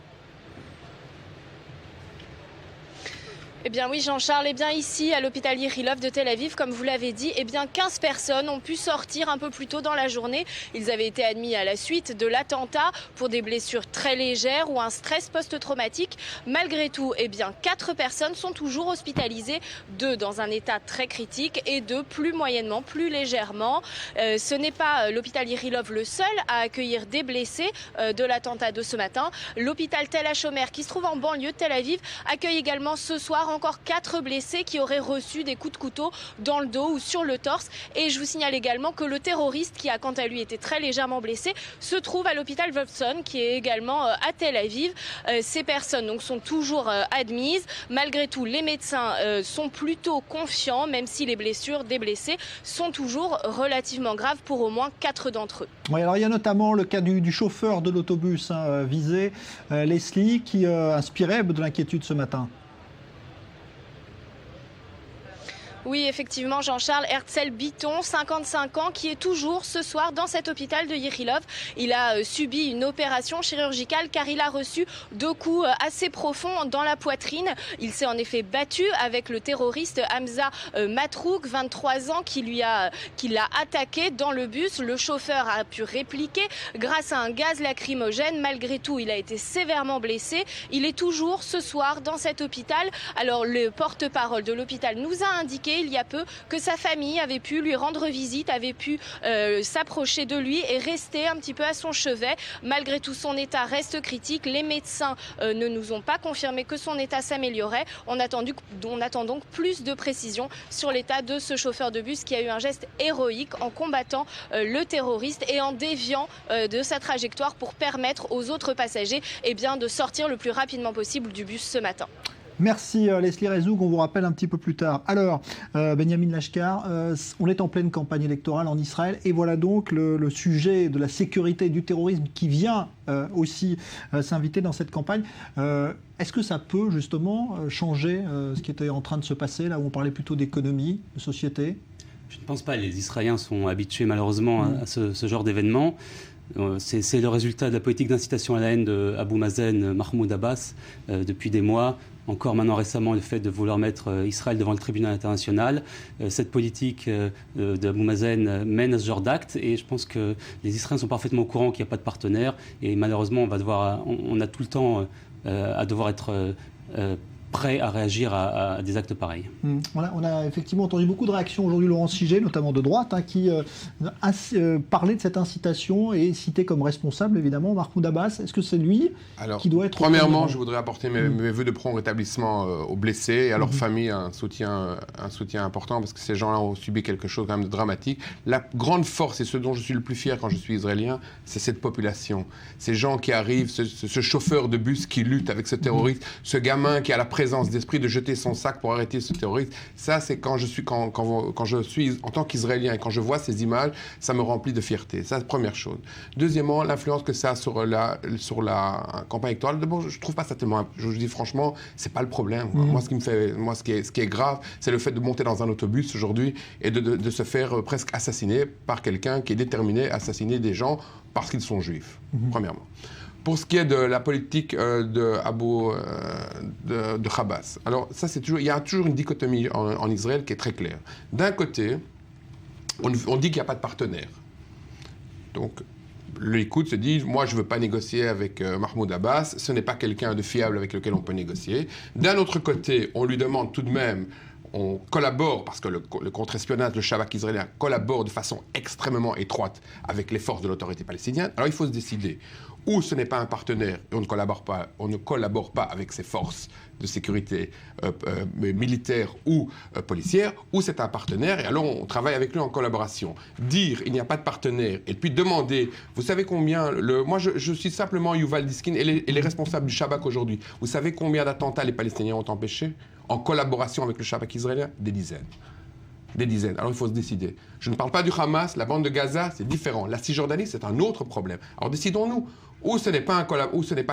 Eh bien oui Jean-Charles, eh bien ici à l'hôpital Ichilov de Tel Aviv, comme vous l'avez dit, eh bien 15 personnes ont pu sortir un peu plus tôt dans la journée. Ils avaient été admis à la suite de l'attentat pour des blessures très légères ou un stress post-traumatique. Malgré tout, eh bien 4 personnes sont toujours hospitalisées, 2 dans un état très critique et 2 plus moyennement, plus légèrement. Ce n'est pas l'hôpital Ichilov le seul à accueillir des blessés de l'attentat de ce matin. L'hôpital Tel HaShomer qui se trouve en banlieue de Tel Aviv accueille également ce soir encore 4 blessés qui auraient reçu des coups de couteau dans le dos ou sur le torse. Et je vous signale également que le terroriste, qui a quant à lui été très légèrement blessé, se trouve à l'hôpital Wolfson, qui est également à Tel Aviv. Ces personnes donc, sont toujours admises. Malgré tout, les médecins sont plutôt confiants, même si les blessures des blessés sont toujours relativement graves pour au moins 4 d'entre eux.
Oui, alors il y a notamment le cas du chauffeur de l'autobus visé, Leslie, qui inspirait de l'inquiétude ce matin.
Oui, effectivement, Jean-Charles Herzl Biton, 55 ans, qui est toujours ce soir dans cet hôpital de Ichilov. Il a subi une opération chirurgicale car il a reçu 2 coups assez profonds dans la poitrine. Il s'est en effet battu avec le terroriste Hamza Matrouk, 23 ans, qui l'a attaqué dans le bus. Le chauffeur a pu répliquer grâce à un gaz lacrymogène. Malgré tout, il a été sévèrement blessé. Il est toujours ce soir dans cet hôpital. Alors, le porte-parole de l'hôpital nous a indiqué il y a peu que sa famille avait pu lui rendre visite, avait pu s'approcher de lui et rester un petit peu à son chevet. Malgré tout, son état reste critique. Les médecins ne nous ont pas confirmé que son état s'améliorait. On attend donc plus de précisions sur l'état de ce chauffeur de bus qui a eu un geste héroïque en combattant le terroriste et en déviant de sa trajectoire pour permettre aux autres passagers de sortir le plus rapidement possible du bus ce matin.
Merci Leslie Rezouk, on vous rappelle un petit peu plus tard. Alors, Benyamin Lashkar, on est en pleine campagne électorale en Israël et voilà donc le sujet de la sécurité et du terrorisme qui vient aussi s'inviter dans cette campagne. Est-ce que ça peut justement changer ce qui était en train de se passer, là où on parlait plutôt d'économie, de société ?
Je ne pense pas. Les Israéliens sont habitués malheureusement à ce genre d'événement. C'est le résultat de la politique d'incitation à la haine d'Abou Mazen, Mahmoud Abbas, depuis des mois. Encore maintenant récemment, le fait de vouloir mettre Israël devant le tribunal international. Cette politique d'Abou Mazen mène à ce genre d'actes. Et je pense que les Israéliens sont parfaitement au courant qu'il n'y a pas de partenaire. Et malheureusement, on a tout le temps à devoir être prêt à réagir à des actes pareils.
On a effectivement entendu beaucoup de réactions aujourd'hui, Laurent Siget, notamment de droite, qui parlait de cette incitation et cité comme responsable, évidemment, Mahmoud Abbas. Est-ce que c'est lui qui doit être...
Premièrement, je voudrais apporter mes vœux de prompt rétablissement aux blessés et à leurs familles, un soutien important, parce que ces gens-là ont subi quelque chose quand même de dramatique. La grande force, et ce dont je suis le plus fier quand je suis israélien, c'est cette population. Ces gens qui arrivent, ce chauffeur de bus qui lutte avec ce terroriste, ce gamin qui a la présence d'esprit de jeter son sac pour arrêter ce terroriste. Ça, c'est quand je suis en tant qu'Israélien et quand je vois ces images, ça me remplit de fierté. Ça, c'est la première chose. Deuxièmement, l'influence que ça a sur la campagne électorale. D'abord, je trouve pas ça tellement... Je vous dis franchement, c'est pas le problème. Moi, ce qui est grave, c'est le fait de monter dans un autobus aujourd'hui et de se faire presque assassiner par quelqu'un qui est déterminé à assassiner des gens parce qu'ils sont juifs, premièrement. Pour ce qui est de la politique de Abbas, alors ça il y a toujours une dichotomie en Israël qui est très claire. D'un côté, on dit qu'il n'y a pas de partenaire. Donc le Likoud se dit, moi je ne veux pas négocier avec Mahmoud Abbas, ce n'est pas quelqu'un de fiable avec lequel on peut négocier. D'un autre côté, on lui demande tout de même, on collabore, parce que le contre-espionnage, le Shabak israélien collabore de façon extrêmement étroite avec les forces de l'autorité palestinienne. Alors il faut se décider. Ou ce n'est pas un partenaire et on ne collabore pas avec ses forces de sécurité militaires ou policières, ou c'est un partenaire et alors on travaille avec lui en collaboration. Dire il n'y a pas de partenaire et puis demander, vous savez combien, moi je suis simplement Yuval Diskin et les responsables du Shabak aujourd'hui, vous savez combien d'attentats les Palestiniens ont empêchés en collaboration avec le Shabak israélien? Des dizaines. Des dizaines. Alors il faut se décider. Je ne parle pas du Hamas, la bande de Gaza, c'est différent. La Cisjordanie, c'est un autre problème. Alors décidons-nous. Ou ce n'est pas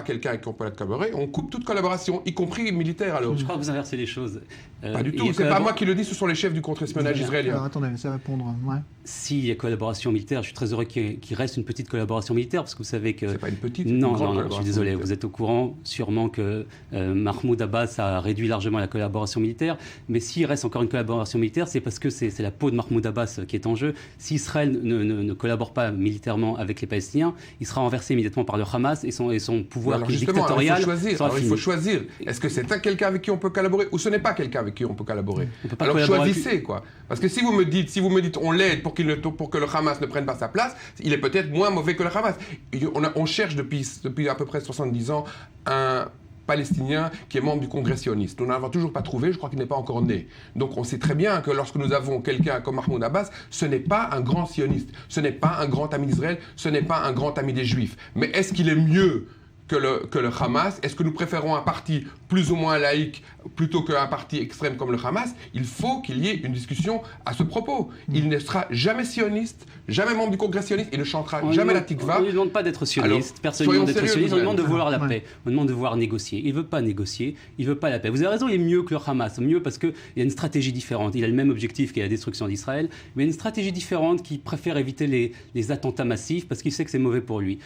quelqu'un avec qui on peut collaborer, on coupe toute collaboration, y compris militaire alors.
Je crois que vous inversez les choses.
Pas du tout, c'est pas moi qui le dis, ce sont les chefs du contre-espionnage israélien.
Alors attendez, ça va répondre. Ouais.
S'il y a collaboration militaire, je suis très heureux qu'il reste une petite collaboration militaire, parce que vous savez que...
C'est pas une petite,
non,
une grande
je suis désolé,
militaire.
vous êtes au courant sûrement que Mahmoud Abbas a réduit largement la collaboration militaire, mais s'il reste encore une collaboration militaire, c'est parce que c'est la peau de Mahmoud Abbas qui est en jeu. Si Israël ne collabore pas militairement avec les Palestiniens, il sera renversé immédiatement par le Hamas et son pouvoir qui est dictatorial.
Il faut choisir. Est-ce que c'est quelqu'un avec qui on peut collaborer ou ce n'est pas quelqu'un avec qui on peut collaborer? Alors choisissez quoi. Parce que si vous me dites on l'aide pour que le Hamas ne prenne pas sa place, il est peut-être moins mauvais que le Hamas. On cherche depuis à peu près 70 ans un Palestinien qui est membre du Congrès sioniste. Nous n'en avons toujours pas trouvé, je crois qu'il n'est pas encore né. Donc on sait très bien que lorsque nous avons quelqu'un comme Mahmoud Abbas, ce n'est pas un grand sioniste, ce n'est pas un grand ami d'Israël, ce n'est pas un grand ami des Juifs. Mais est-ce qu'il est mieux que le Hamas? Est-ce que nous préférons un parti plus ou moins laïque plutôt qu'un parti extrême comme le Hamas? Il faut qu'il y ait une discussion à ce propos. Il ne sera jamais sioniste, jamais membre du Congrès sioniste, il ne chantera jamais la Tikva.
On ne lui demande pas d'être sioniste, personne ne lui demande d'être sioniste, on lui demande de vouloir la paix, on lui demande de vouloir négocier. Il ne veut pas négocier, il ne veut pas la paix. Vous avez raison, il est mieux que le Hamas, mieux parce qu'il y a une stratégie différente. Il a le même objectif qui est la destruction d'Israël, mais une stratégie différente qui préfère éviter les attentats massifs parce qu'il sait que c'est mauvais pour lui.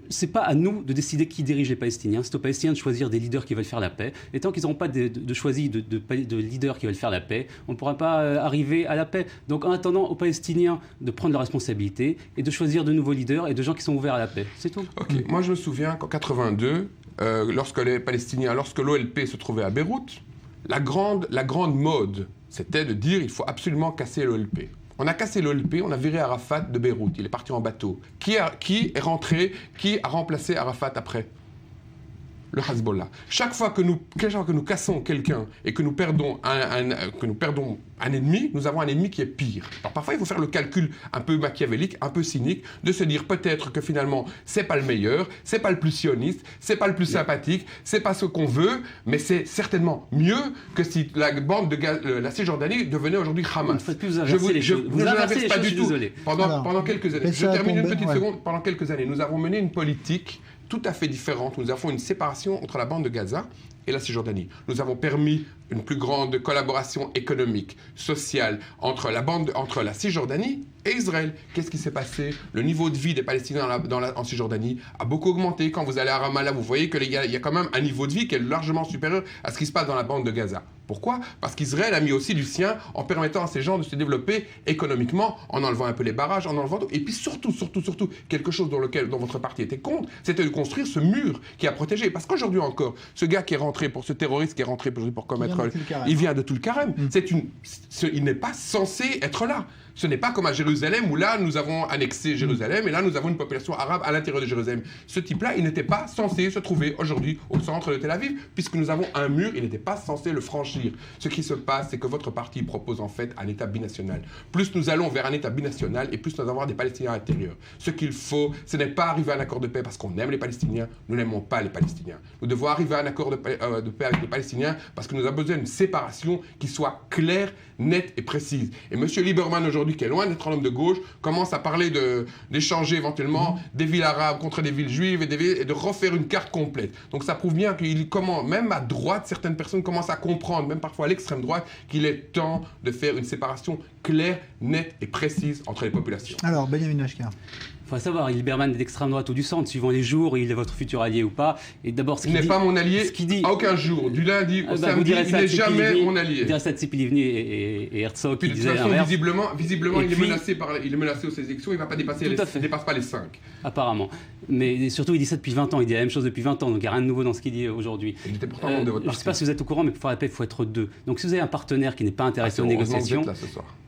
C'est pas à nous de décider qui dirige les Palestiniens, c'est aux Palestiniens de choisir des leaders qui veulent faire la paix. Et tant qu'ils n'auront pas choisi de leaders qui veulent faire la paix, on ne pourra pas arriver à la paix. Donc en attendant aux Palestiniens de prendre leurs responsabilités et de choisir de nouveaux leaders et de gens qui sont ouverts à la paix. C'est tout.
Ok. Moi je me souviens qu'en 82, lorsque l'OLP se trouvait à Beyrouth, la grande mode, c'était de dire il faut absolument casser l'OLP. On a cassé l'OLP, on a viré Arafat de Beyrouth, il est parti en bateau. Qui est rentré, qui a remplacé Arafat après? Le Hezbollah. Chaque fois que nous cassons quelqu'un et que nous perdons un ennemi, nous avons un ennemi qui est pire. Alors parfois, il faut faire le calcul un peu machiavélique, un peu cynique, de se dire peut-être que finalement, c'est pas le meilleur, c'est pas le plus sioniste, c'est pas le plus sympathique, c'est pas ce qu'on veut, mais c'est certainement mieux que si la bande de la Cisjordanie devenait aujourd'hui Hamas.
Vous inversez pas du tout.
Pendant quelques années, je termine une petite seconde. Pendant quelques années, nous avons mené une politique tout à fait différente. Nous avons une séparation entre la bande de Gaza et la Cisjordanie. Nous avons permis une plus grande collaboration économique, sociale entre la Cisjordanie et Israël. Qu'est-ce qui s'est passé? Le niveau de vie des Palestiniens en Cisjordanie a beaucoup augmenté. Quand vous allez à Ramallah, vous voyez qu'il y a quand même un niveau de vie qui est largement supérieur à ce qui se passe dans la bande de Gaza. Pourquoi? Parce qu'Israël a mis aussi du sien en permettant à ces gens de se développer économiquement, en enlevant un peu les barrages, en enlevant... Et puis surtout, quelque chose dont votre parti était contre, c'était de construire ce mur qui a protégé. Parce qu'aujourd'hui encore, ce gars qui est rentré, ce terroriste qui est rentré pour commettre... Il vient de Tulkarem. Il n'est pas censé être là. Ce n'est pas comme à Jérusalem où là nous avons annexé Jérusalem et là nous avons une population arabe à l'intérieur de Jérusalem. Ce type-là, il n'était pas censé se trouver aujourd'hui au centre de Tel Aviv puisque nous avons un mur, il n'était pas censé le franchir. Ce qui se passe, c'est que votre parti propose en fait un État binational. Plus nous allons vers un État binational et plus nous allons avoir des Palestiniens à l'intérieur. Ce qu'il faut, ce n'est pas arriver à un accord de paix parce qu'on aime les Palestiniens, nous n'aimons pas les Palestiniens. Nous devons arriver à un accord de paix avec les Palestiniens parce que nous avons besoin d'une séparation qui soit claire, nette et précise. Et M. Lieberman aujourd'hui, qui est loin d'être un homme de gauche, commence à parler d'échanger éventuellement des villes arabes contre des villes juives et de refaire une carte complète. Donc ça prouve bien même à droite, certaines personnes commencent à comprendre, même parfois à l'extrême droite, qu'il est temps de faire une séparation claire, nette et précise entre les populations.
Alors, Benjamin Lachkar.
Il faut savoir, Lieberman est d'extrême droite ou du centre, suivant les jours, il est votre futur allié ou pas. Et d'abord,
il n'est pas mon allié à aucun jour. Du lundi au samedi, il n'est jamais mon allié.
Vous direz ça de Tzipi Livni et Herzog qui disaient l'inverse.
Visiblement, il est menacé aux élections, il ne va pas dépasse pas les 5.
Apparemment. Mais surtout, il dit ça depuis 20 ans, il dit la même chose depuis 20 ans, donc il n'y a rien de nouveau dans ce qu'il dit aujourd'hui.
Il était pourtant membre de votre parti.
Je ne sais pas si vous êtes au courant, mais pour faire la paix, il faut être deux. Donc si vous avez un partenaire qui n'est pas intéressé aux négociations,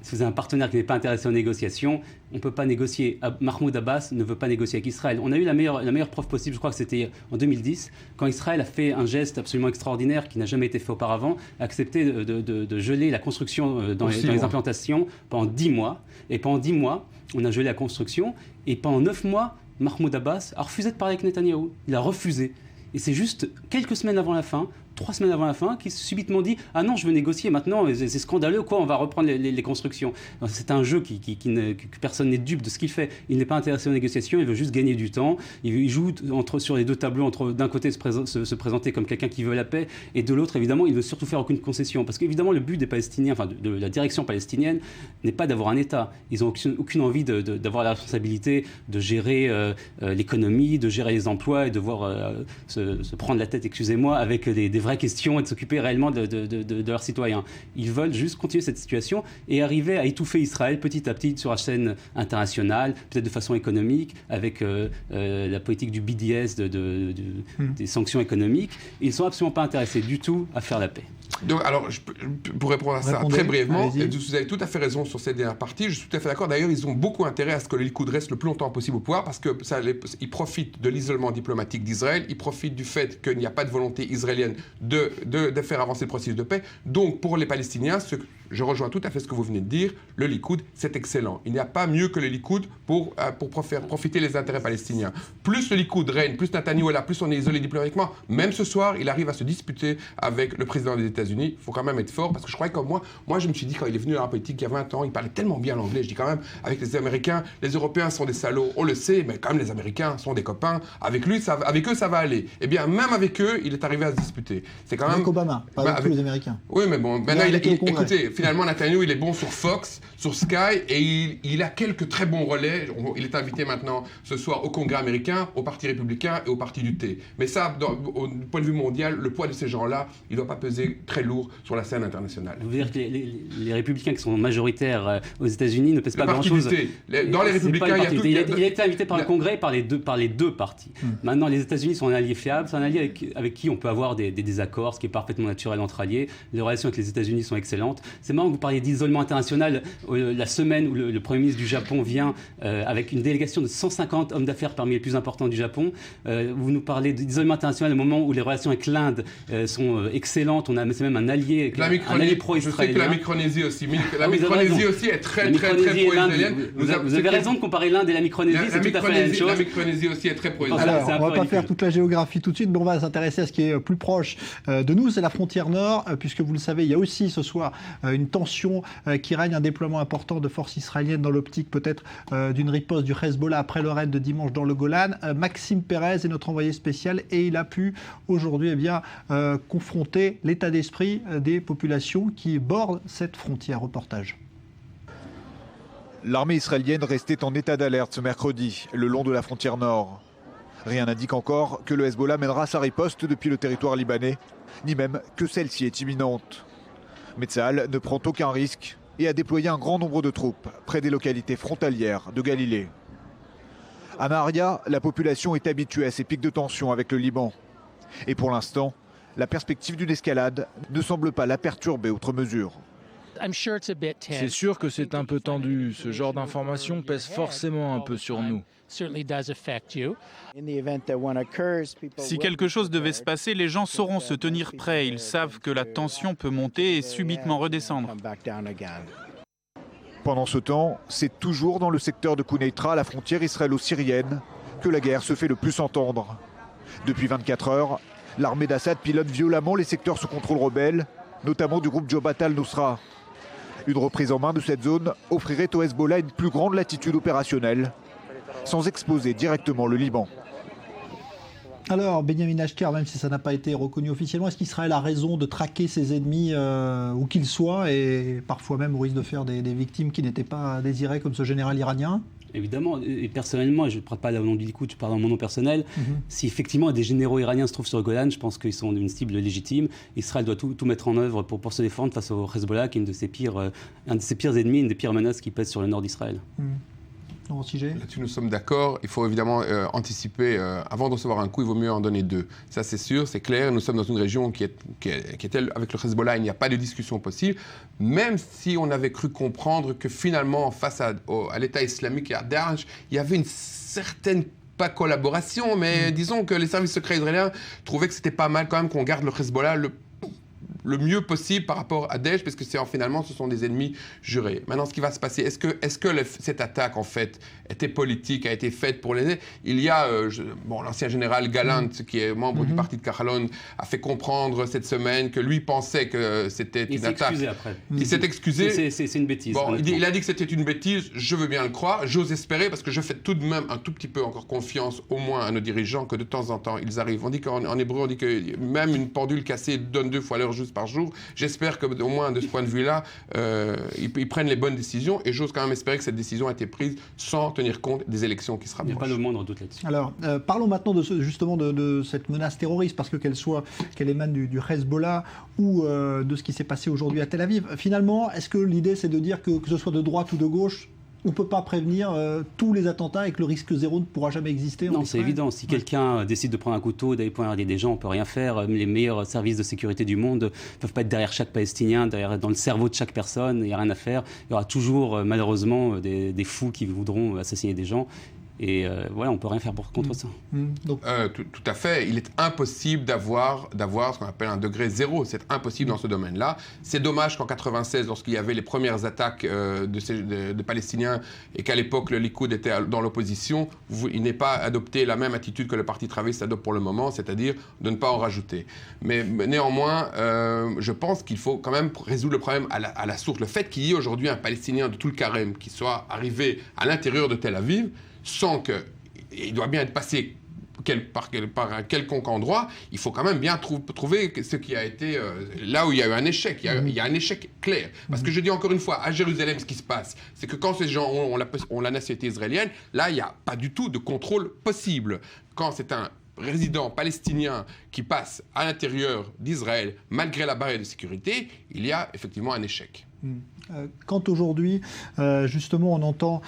si vous avez un partenaire qui n'est pas intéressé aux négociations, on ne peut pas négocier. Mahmoud Abbas ne veut pas négocier avec Israël. On a eu la meilleure preuve possible, je crois que c'était en 2010, quand Israël a fait un geste absolument extraordinaire qui n'a jamais été fait auparavant, accepté de geler la construction dans les implantations pendant 10 mois. Et pendant 10 mois, on a gelé la construction. Et pendant 9 mois, Mahmoud Abbas a refusé de parler avec Netanyahou. Il a refusé. Et c'est juste quelques semaines avant la fin, 3 semaines avant la fin, qui subitement dit « Ah non, je veux négocier maintenant, c'est scandaleux, quoi, on va reprendre les constructions. » C'est un jeu que personne n'est dupe de ce qu'il fait. Il n'est pas intéressé aux négociations, il veut juste gagner du temps. Il joue sur les deux tableaux, d'un côté se présenter comme quelqu'un qui veut la paix, et de l'autre, évidemment, il ne veut surtout faire aucune concession. Parce qu'évidemment, le but des Palestiniens, enfin de la direction palestinienne, n'est pas d'avoir un État. Ils n'ont aucune envie d'avoir la responsabilité de gérer l'économie, de gérer les emplois et de devoir se prendre la tête, excusez-moi, avec des vraies questions et de s'occuper réellement de leurs citoyens. Ils veulent juste continuer cette situation et arriver à étouffer Israël petit à petit sur la scène internationale, peut-être de façon économique, avec la politique du BDS, des sanctions économiques. Ils ne sont absolument pas intéressés du tout à faire la paix.
Donc, alors, pour répondre à ça très brièvement, vous avez tout à fait raison sur cette dernière partie, je suis tout à fait d'accord. D'ailleurs, ils ont beaucoup intérêt à ce que le Likoud reste le plus longtemps possible au pouvoir parce qu'ils profitent de l'isolement diplomatique d'Israël, ils profitent du fait qu'il n'y a pas de volonté israélienne de faire avancer le processus de paix. Donc, pour les Palestiniens, je rejoins tout à fait ce que vous venez de dire, le Likoud, c'est excellent. Il n'y a pas mieux que le Likoud pour faire profiter les intérêts palestiniens. Plus le Likoud règne, plus Netanyahou est là, plus on est isolé diplomatiquement. Même ce soir, il arrive à se disputer avec le président des États-Unis. Il faut quand même être fort, parce que je croyais comme moi je me suis dit, quand il est venu dans la politique il y a 20 ans, il parlait tellement bien l'anglais. Je dis quand même, avec les Américains, les Européens sont des salauds, on le sait, mais quand même les Américains sont des copains. Avec eux, ça va aller. Eh bien, même avec eux, il est arrivé à se disputer. C'est quand même...
Avec Obama, pas avec tous les Américains.
Oui, mais bon, maintenant, écoutez, finalement, Netanyahou, il est bon sur Fox, sur Sky, et il a quelques très bons relais. Il est invité maintenant ce soir au Congrès américain, au Parti républicain et au Parti du thé. Mais ça, au point de vue mondial, le poids de ces gens-là, il ne doit pas peser très lourd sur la scène internationale.
Vous voulez dire que les républicains qui sont majoritaires aux États-Unis ne pèsent pas grand-chose.
Dans les républicains,
il a été invité par le Congrès par les deux partis. Maintenant, les États-Unis sont un allié fiable, c'est un allié avec qui on peut avoir des désaccords, ce qui est parfaitement naturel entre alliés. Les relations avec les États-Unis sont excellentes. C'est marrant que vous parliez d'isolement international. La semaine où le Premier ministre du Japon vient avec une délégation de 150 hommes d'affaires parmi les plus importants du Japon, vous nous parlez d'isolement international au moment où les relations avec l'Inde sont excellentes. C'est même un allié pro-israélien.
Je sais que la Micronésie aussi. La Micronésie aussi est très pro-israélienne.
Vous avez raison de comparer l'Inde et la Micronésie, c'est tout à fait la même chose.
La Micronésie aussi est très pro-israélienne.
Alors, on ne va pas faire toute la géographie tout de suite, mais on va s'intéresser à ce qui est plus proche de nous, c'est la frontière nord, puisque vous le savez, il y a aussi ce soir une tension qui règne, un déploiement important de forces israéliennes dans l'optique peut-être d'une riposte du Hezbollah après le raid de dimanche dans le Golan. Maxime Pérez est notre envoyé spécial et il a pu aujourd'hui confronter l'état d'esprit des populations qui bordent cette frontière. Reportage.
L'armée israélienne restait en état d'alerte ce mercredi, le long de la frontière nord. Rien n'indique encore que le Hezbollah mènera sa riposte depuis le territoire libanais, ni même que celle-ci est imminente. Mais Tsahal ne prend aucun risque et a déployé un grand nombre de troupes près des localités frontalières de Galilée. À Nahariya, la population est habituée à ces pics de tension avec le Liban. Et pour l'instant, la perspective d'une escalade ne semble pas la perturber outre mesure.
C'est sûr que c'est un peu tendu. Ce genre d'information pèse forcément un peu sur nous.
Si quelque chose devait se passer, les gens sauront se tenir prêts. Ils savent que la tension peut monter et subitement redescendre.
Pendant ce temps, c'est toujours dans le secteur de Quneitra, la frontière israélo-syrienne, que la guerre se fait le plus entendre. Depuis 24 heures, l'armée d'Assad pilote violemment les secteurs sous contrôle rebelle, notamment du groupe Jabhat al-Nusra. Une reprise en main de cette zone offrirait au Hezbollah une plus grande latitude opérationnelle, sans exposer directement le Liban.
Alors, Benyamin Ashkar, même si ça n'a pas été reconnu officiellement, est-ce qu'Israël a raison de traquer ses ennemis où qu'ils soient et parfois même au risque de faire des victimes qui n'étaient pas désirées comme ce général iranien ?
Évidemment, et personnellement, je ne parle pas au nom du Likoud, je parle dans mon nom personnel, si effectivement des généraux iraniens se trouvent sur le Golan, je pense qu'ils sont une cible légitime. Israël doit tout mettre en œuvre pour se défendre face au Hezbollah, qui est un de ses pires ennemis, une des pires menaces qui pèsent sur le nord d'Israël.
Là-dessus, nous sommes d'accord. Il faut évidemment anticiper. Avant de recevoir un coup, il vaut mieux en donner deux. Ça, c'est sûr, c'est clair. Nous sommes dans une région qui est avec le Hezbollah, il n'y a pas de discussion possible. Même si on avait cru comprendre que finalement, face à l'État islamique et à Daesh, il y avait une certaine pas collaboration, mais disons que les services secrets israéliens trouvaient que c'était pas mal quand même qu'on garde le Hezbollah le mieux possible par rapport à Daesh, parce que finalement, ce sont des ennemis jurés. Maintenant, ce qui va se passer, est-ce que cette attaque, en fait, était politique, a été faite pour les... Il y a, l'ancien général Gallant, qui est membre du parti de Kahalon, a fait comprendre cette semaine que lui pensait que c'était une attaque. Il s'est excusé après. Il s'est excusé.
C'est une bêtise.
Bon, il a dit que c'était une bêtise, je veux bien le croire, j'ose espérer, parce que je fais tout de même un tout petit peu encore confiance, au moins à nos dirigeants, que de temps en temps, ils arrivent. On dit qu'en hébreu, on dit que même une pendule cassée donne 2 fois l'heure juste par jour. J'espère qu'au moins de ce point de vue-là, ils prennent les bonnes décisions et j'ose quand même espérer que cette décision a été prise sans tenir compte des élections qui se rapprochent.
Il n'y a pas le moindre doute là-dessus.
Alors, parlons maintenant de cette menace terroriste, parce que qu'elle émane du Hezbollah ou de ce qui s'est passé aujourd'hui à Tel Aviv. Finalement, est-ce que l'idée c'est de dire que ce soit de droite ou de gauche, on ne peut pas prévenir tous les attentats et que le risque zéro ne pourra jamais exister?
Non, c'est évident. Si quelqu'un décide de prendre un couteau, d'aller poignarder des gens, on ne peut rien faire. Les meilleurs services de sécurité du monde ne peuvent pas être derrière chaque Palestinien, dans le cerveau de chaque personne. Il n'y a rien à faire. Il y aura toujours, malheureusement, des fous qui voudront assassiner des gens. Et voilà, on ne peut rien faire contre ça.
Tout à fait. Il est impossible d'avoir ce qu'on appelle un degré zéro. C'est impossible dans ce domaine-là. C'est dommage qu'en 1996, lorsqu'il y avait les premières attaques de Palestiniens et qu'à l'époque le Likoud était dans l'opposition, il n'ait pas adopté la même attitude que le Parti travailliste adopte pour le moment, c'est-à-dire de ne pas en rajouter. Mais néanmoins, je pense qu'il faut quand même résoudre le problème à la source. Le fait qu'il y ait aujourd'hui un Palestinien de Tulkarem qui soit arrivé à l'intérieur de Tel Aviv, sans que, il doit bien être passé par un quelconque endroit, il faut quand même bien trouver ce qui a été là où il y a eu un échec. Il y a un échec clair. Parce que je dis encore une fois, à Jérusalem, ce qui se passe, c'est que quand ces gens ont la nationalité israélienne, là, il n'y a pas du tout de contrôle possible. Quand c'est un résident palestinien qui passe à l'intérieur d'Israël, malgré la barrière de sécurité, il y a effectivement un échec.
Quand aujourd'hui, justement, on entend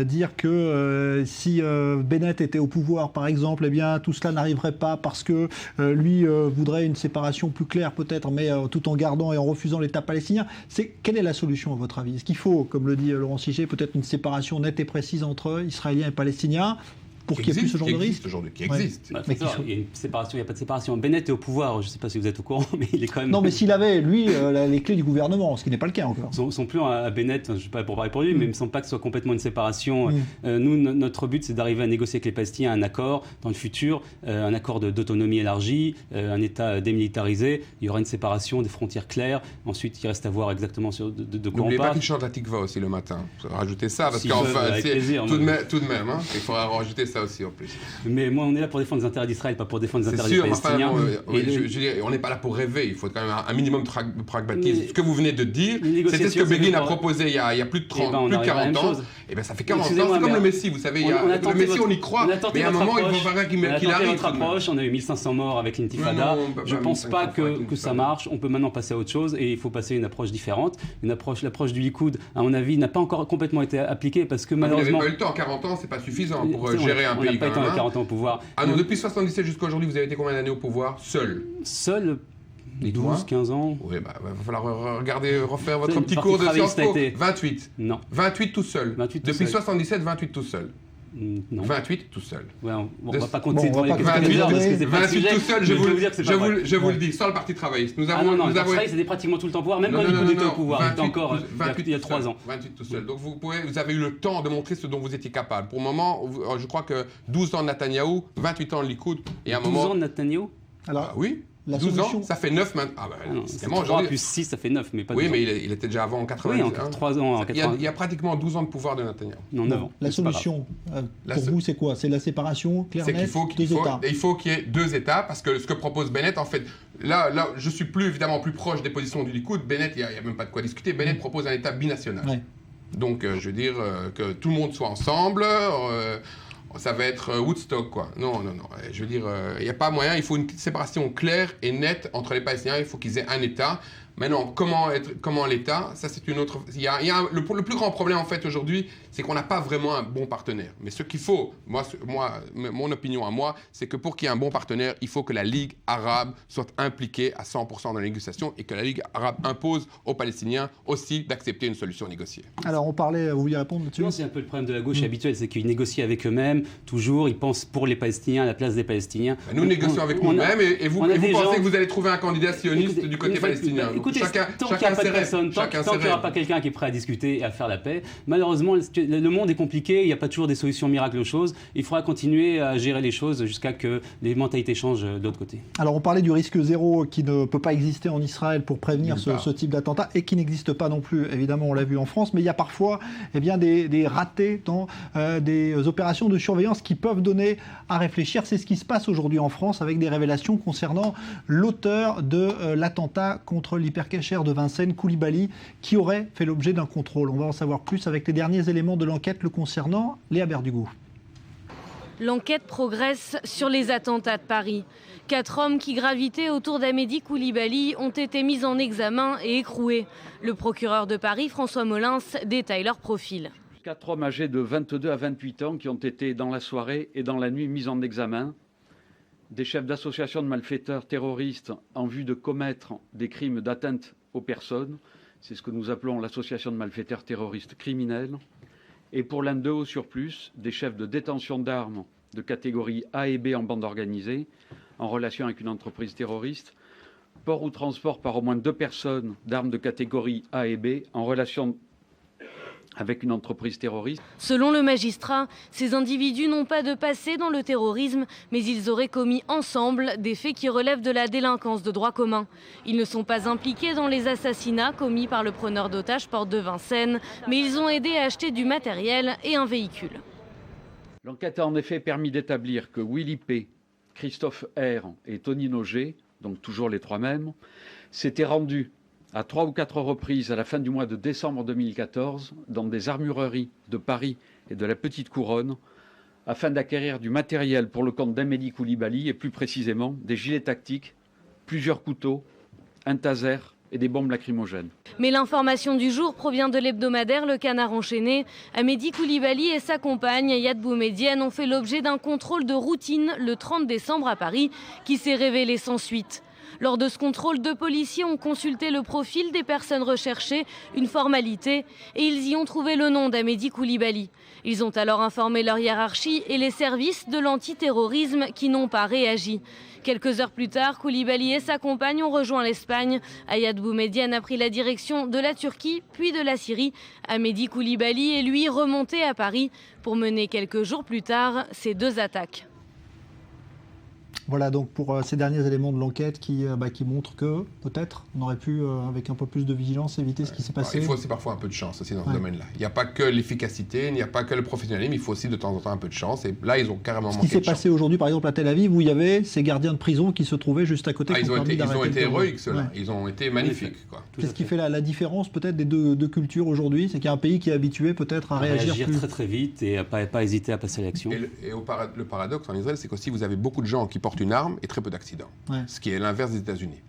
dire que si Bennett était au pouvoir, par exemple, eh bien, tout cela n'arriverait pas parce que lui voudrait une séparation plus claire, peut-être, mais tout en gardant et en refusant l'État palestinien. Quelle est la solution, à votre avis? Est-ce qu'il faut, comme le dit Laurent Siget, peut-être une séparation nette et précise entre Israéliens et Palestiniens? pour qu'il n'y ait plus ce genre de risque
qui existe.
Il y a une séparation, il n'y a pas de séparation. Bennett est au pouvoir, je ne sais pas si vous êtes au courant, mais il est quand même...
Non, mais s'il avait, lui, les clés du gouvernement, ce qui n'est pas le cas encore.
Son plan à Bennett, je ne sais pas pour parler pour lui, mais il ne me semble pas que ce soit complètement une séparation. Nous, notre but, c'est d'arriver à négocier avec les Palestiniens un accord dans le futur, un accord d'autonomie élargie, un État démilitarisé. Il y aura une séparation, des frontières claires. Ensuite, il reste à voir exactement de quoi on parle.
N'oubliez pas qu'il chante la tikva aussi le matin. Il faudra rajouter ça, parce qu'enfin, tout de même, il faudra rajouter ça aussi en plus.
Mais moi, on est là pour défendre les intérêts d'Israël, pas pour défendre les intérêts des Palestiniens.
On n'est pas là pour rêver, il faut quand même un minimum de pragmatisme. Ce que vous venez de dire, c'était ce que Begin a proposé il y a plus de 40 ans. Et bien ça fait 40 ans, c'est comme le Messie, vous savez, le Messie on y croit, mais à un moment il faut voir qu'il arrive.
Notre approche, on a eu 1500 morts avec l'intifada, je ne pense pas que ça marche, on peut maintenant passer à autre chose et il faut passer à une approche différente. L'approche du Likoud, à mon avis, n'a pas encore complètement été appliquée parce que malheureusement...
Vous n'avez pas eu le temps, 40 ans, c'est pas suffisant pour gérer un pays.
On n'a pas été 40 ans au pouvoir.
Ah non, depuis 77 jusqu'à aujourd'hui, vous avez été combien d'années au pouvoir, seul
12, 15 ans.
Oui, il va falloir refaire votre petit cours de Sciences Po. 28.
Non.
28 tout seul. Depuis 77, 28 tout seul.
Non.
28 tout seul.
Ouais, on va pas compter dans les
28 tout seul, je vous le dis, sans le Parti travailliste.
Le Parti travailliste, c'était pratiquement tout le temps au pouvoir, même quand Likoud était au pouvoir. C'était encore il y a 3 ans.
28 tout seul. Donc vous avez eu le temps de montrer ce dont vous étiez capable. Pour le moment, je crois que 12 ans de Netanyahou, 28 ans de Likoud, et à un moment...
12 ans de Netanyahou ?
Alors, oui. 12 ans, ça fait 9 maintenant. Ah
c'est 3 plus 6, ça fait 9, mais pas 12
ans. Oui, mais il était déjà avant en 80.
Oui, en 3 ans. En 80.
Il y a pratiquement 12 ans de pouvoir de Netanyahou.
Non, 9 ans.
La solution, pour vous, c'est quoi? C'est la séparation claire, nette, deux États.
Il faut qu'il y ait 2 États, parce que ce que propose Bennett, en fait, là je suis évidemment plus proche des positions du Likoud. Bennett, il n'y a même pas de quoi discuter. Bennett propose un État binational. Ouais. Donc, je veux dire que tout le monde soit ensemble. Ça va être Woodstock, quoi. Non. Je veux dire, il n'y a pas moyen. Il faut une séparation claire et nette entre les Palestiniens. Il faut qu'ils aient un État. Maintenant, comment l'État, ça c'est une autre... Le plus grand problème en fait aujourd'hui, c'est qu'on n'a pas vraiment un bon partenaire. Mais ce qu'il faut, mon opinion à moi, c'est que pour qu'il y ait un bon partenaire, il faut que la Ligue arabe soit impliquée à 100% dans la négociation et que la Ligue arabe impose aux Palestiniens aussi d'accepter une solution négociée.
Alors on parlait, vous vouliez répondre là-dessus ?
C'est un peu le problème de la gauche habituelle, c'est qu'ils négocient avec eux-mêmes, toujours, ils pensent pour les Palestiniens, à la place des Palestiniens.
Nous négocions avec nous-mêmes et vous pensez que vous allez trouver un candidat sioniste du côté palestinien.
Écoutez, tant qu'il n'y a pas de personne, tant qu'il n'y aura pas quelqu'un qui est prêt à discuter et à faire la paix, malheureusement, le monde est compliqué, il n'y a pas toujours des solutions miracles aux choses. Il faudra continuer à gérer les choses jusqu'à que les mentalités changent de l'autre côté.
Alors, on parlait du risque zéro qui ne peut pas exister en Israël pour prévenir ce type d'attentat et qui n'existe pas non plus, évidemment, on l'a vu en France, mais il y a parfois des ratés dans des opérations de surveillance qui peuvent donner à réfléchir. C'est ce qui se passe aujourd'hui en France avec des révélations concernant l'auteur de l'attentat contre l'hypercacher de Vincennes, Koulibaly, qui aurait fait l'objet d'un contrôle. On va en savoir plus avec les derniers éléments de l'enquête le concernant. Léa Berdugo.
L'enquête progresse sur les attentats de Paris. 4 hommes qui gravitaient autour d'Amédi Koulibaly ont été mis en examen et écroués. Le procureur de Paris, François Molins, détaille leur profil.
4 hommes âgés de 22 à 28 ans qui ont été dans la soirée et dans la nuit mis en examen. Des chefs d'associations de malfaiteurs terroristes en vue de commettre des crimes d'atteinte aux personnes. C'est ce que nous appelons l'association de malfaiteurs terroristes criminels. Et pour l'un d'eux, au surplus, des chefs de détention d'armes de catégorie A et B en bande organisée, en relation avec une entreprise terroriste, port ou transport par au moins 2 personnes d'armes de catégorie A et B en relation avec une entreprise terroriste.
Selon le magistrat, ces individus n'ont pas de passé dans le terrorisme, mais ils auraient commis ensemble des faits qui relèvent de la délinquance de droit commun. Ils ne sont pas impliqués dans les assassinats commis par le preneur d'otages porte de Vincennes, mais ils ont aidé à acheter du matériel et un véhicule.
L'enquête a en effet permis d'établir que Willy P., Christophe R. et Tony Noger, donc toujours les 3 mêmes, s'étaient rendus à 3 ou 4 reprises à la fin du mois de décembre 2014 dans des armureries de Paris et de la Petite Couronne afin d'acquérir du matériel pour le compte d'Amédi Koulibaly et plus précisément des gilets tactiques, plusieurs couteaux, un taser et des bombes lacrymogènes.
Mais l'information du jour provient de l'hebdomadaire Le Canard enchaîné. Amédi Koulibaly et sa compagne Yad Boumedienne ont fait l'objet d'un contrôle de routine le 30 décembre à Paris qui s'est révélé sans suite. Lors de ce contrôle, 2 policiers ont consulté le profil des personnes recherchées, une formalité, et ils y ont trouvé le nom d'Ahmedi Koulibaly. Ils ont alors informé leur hiérarchie et les services de l'antiterrorisme qui n'ont pas réagi. Quelques heures plus tard, Koulibaly et sa compagne ont rejoint l'Espagne. Ayad Boumediene a pris la direction de la Turquie, puis de la Syrie. Ahmedi Koulibaly est lui remonté à Paris pour mener quelques jours plus tard ces 2 attaques.
Voilà donc pour ces derniers éléments de l'enquête qui montrent que peut-être on aurait pu, avec un peu plus de vigilance, éviter ce qui s'est passé.
Il faut aussi parfois un peu de chance aussi dans ce domaine-là. Il n'y a pas que l'efficacité, il n'y a pas que le professionnalisme, il faut aussi de temps en temps un peu de chance. Et là, ils ont carrément manqué de chance.
Ce qui s'est passé aujourd'hui, par exemple, à Tel Aviv, où il y avait ces gardiens de prison qui se trouvaient juste à côté.
Ils ont été héroïques, ceux-là. Ils ont été magnifiques.
Qu'est-ce qui fait la différence peut-être des deux cultures aujourd'hui? C'est qu'il y a un pays qui est habitué peut-être à réagir plus
très très vite et à pas hésiter à passer à l'action.
Et le paradoxe en Israël, c'est qu'aussi vous avez beaucoup de gens qui portent une arme et très peu d'accidents, ce qui est l'inverse des États-Unis.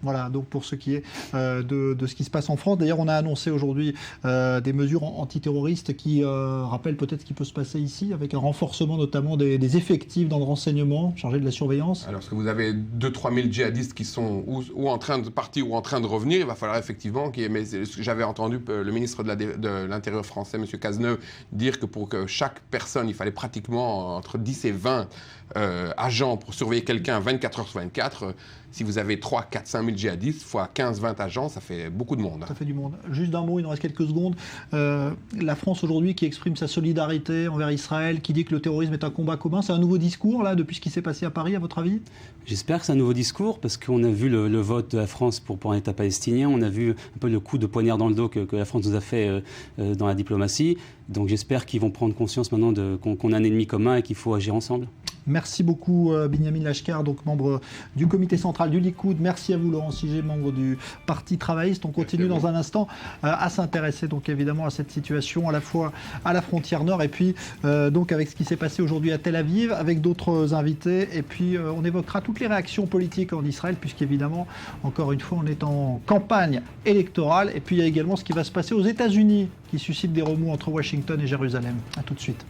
Voilà, donc pour ce qui est de ce qui se passe en France. D'ailleurs, on a annoncé aujourd'hui des mesures antiterroristes qui rappellent peut-être ce qui peut se passer ici, avec un renforcement notamment des effectifs dans le renseignement, chargés de la surveillance.
Alors, parce que vous avez 2-3 000 djihadistes qui sont ou en train de partir ou en train de revenir, il va falloir effectivement mais j'avais entendu le ministre de l'Intérieur français, M. Cazeneuve, dire que pour que chaque personne, il fallait pratiquement entre 10 et 20 agents pour surveiller quelqu'un 24 heures sur 24. Si vous avez 3, 4, 5 000 djihadistes, fois 15, 20 agents, ça fait beaucoup de monde.
Ça fait du monde. Juste d'un mot, il nous reste quelques secondes. La France aujourd'hui qui exprime sa solidarité envers Israël, qui dit que le terrorisme est un combat commun, c'est un nouveau discours là depuis ce qui s'est passé à Paris, à votre avis?
J'espère que c'est un nouveau discours parce qu'on a vu le vote de la France pour un État palestinien, on a vu un peu le coup de poignard dans le dos que la France nous a fait dans la diplomatie. Donc j'espère qu'ils vont prendre conscience maintenant qu'on a un ennemi commun et qu'il faut agir ensemble.
Merci beaucoup Binyamin Lashkar, donc membre du comité central du Likoud. Merci à vous Laurent Siget, membre du Parti travailliste. On continue dans un instant à s'intéresser donc évidemment à cette situation à la fois à la frontière nord et puis donc avec ce qui s'est passé aujourd'hui à Tel Aviv avec d'autres invités. Et puis on évoquera toutes les réactions politiques en Israël puisqu'évidemment encore une fois on est en campagne électorale. Et puis il y a également ce qui va se passer aux États-Unis qui suscite des remous entre Washington et Jérusalem. A tout de suite.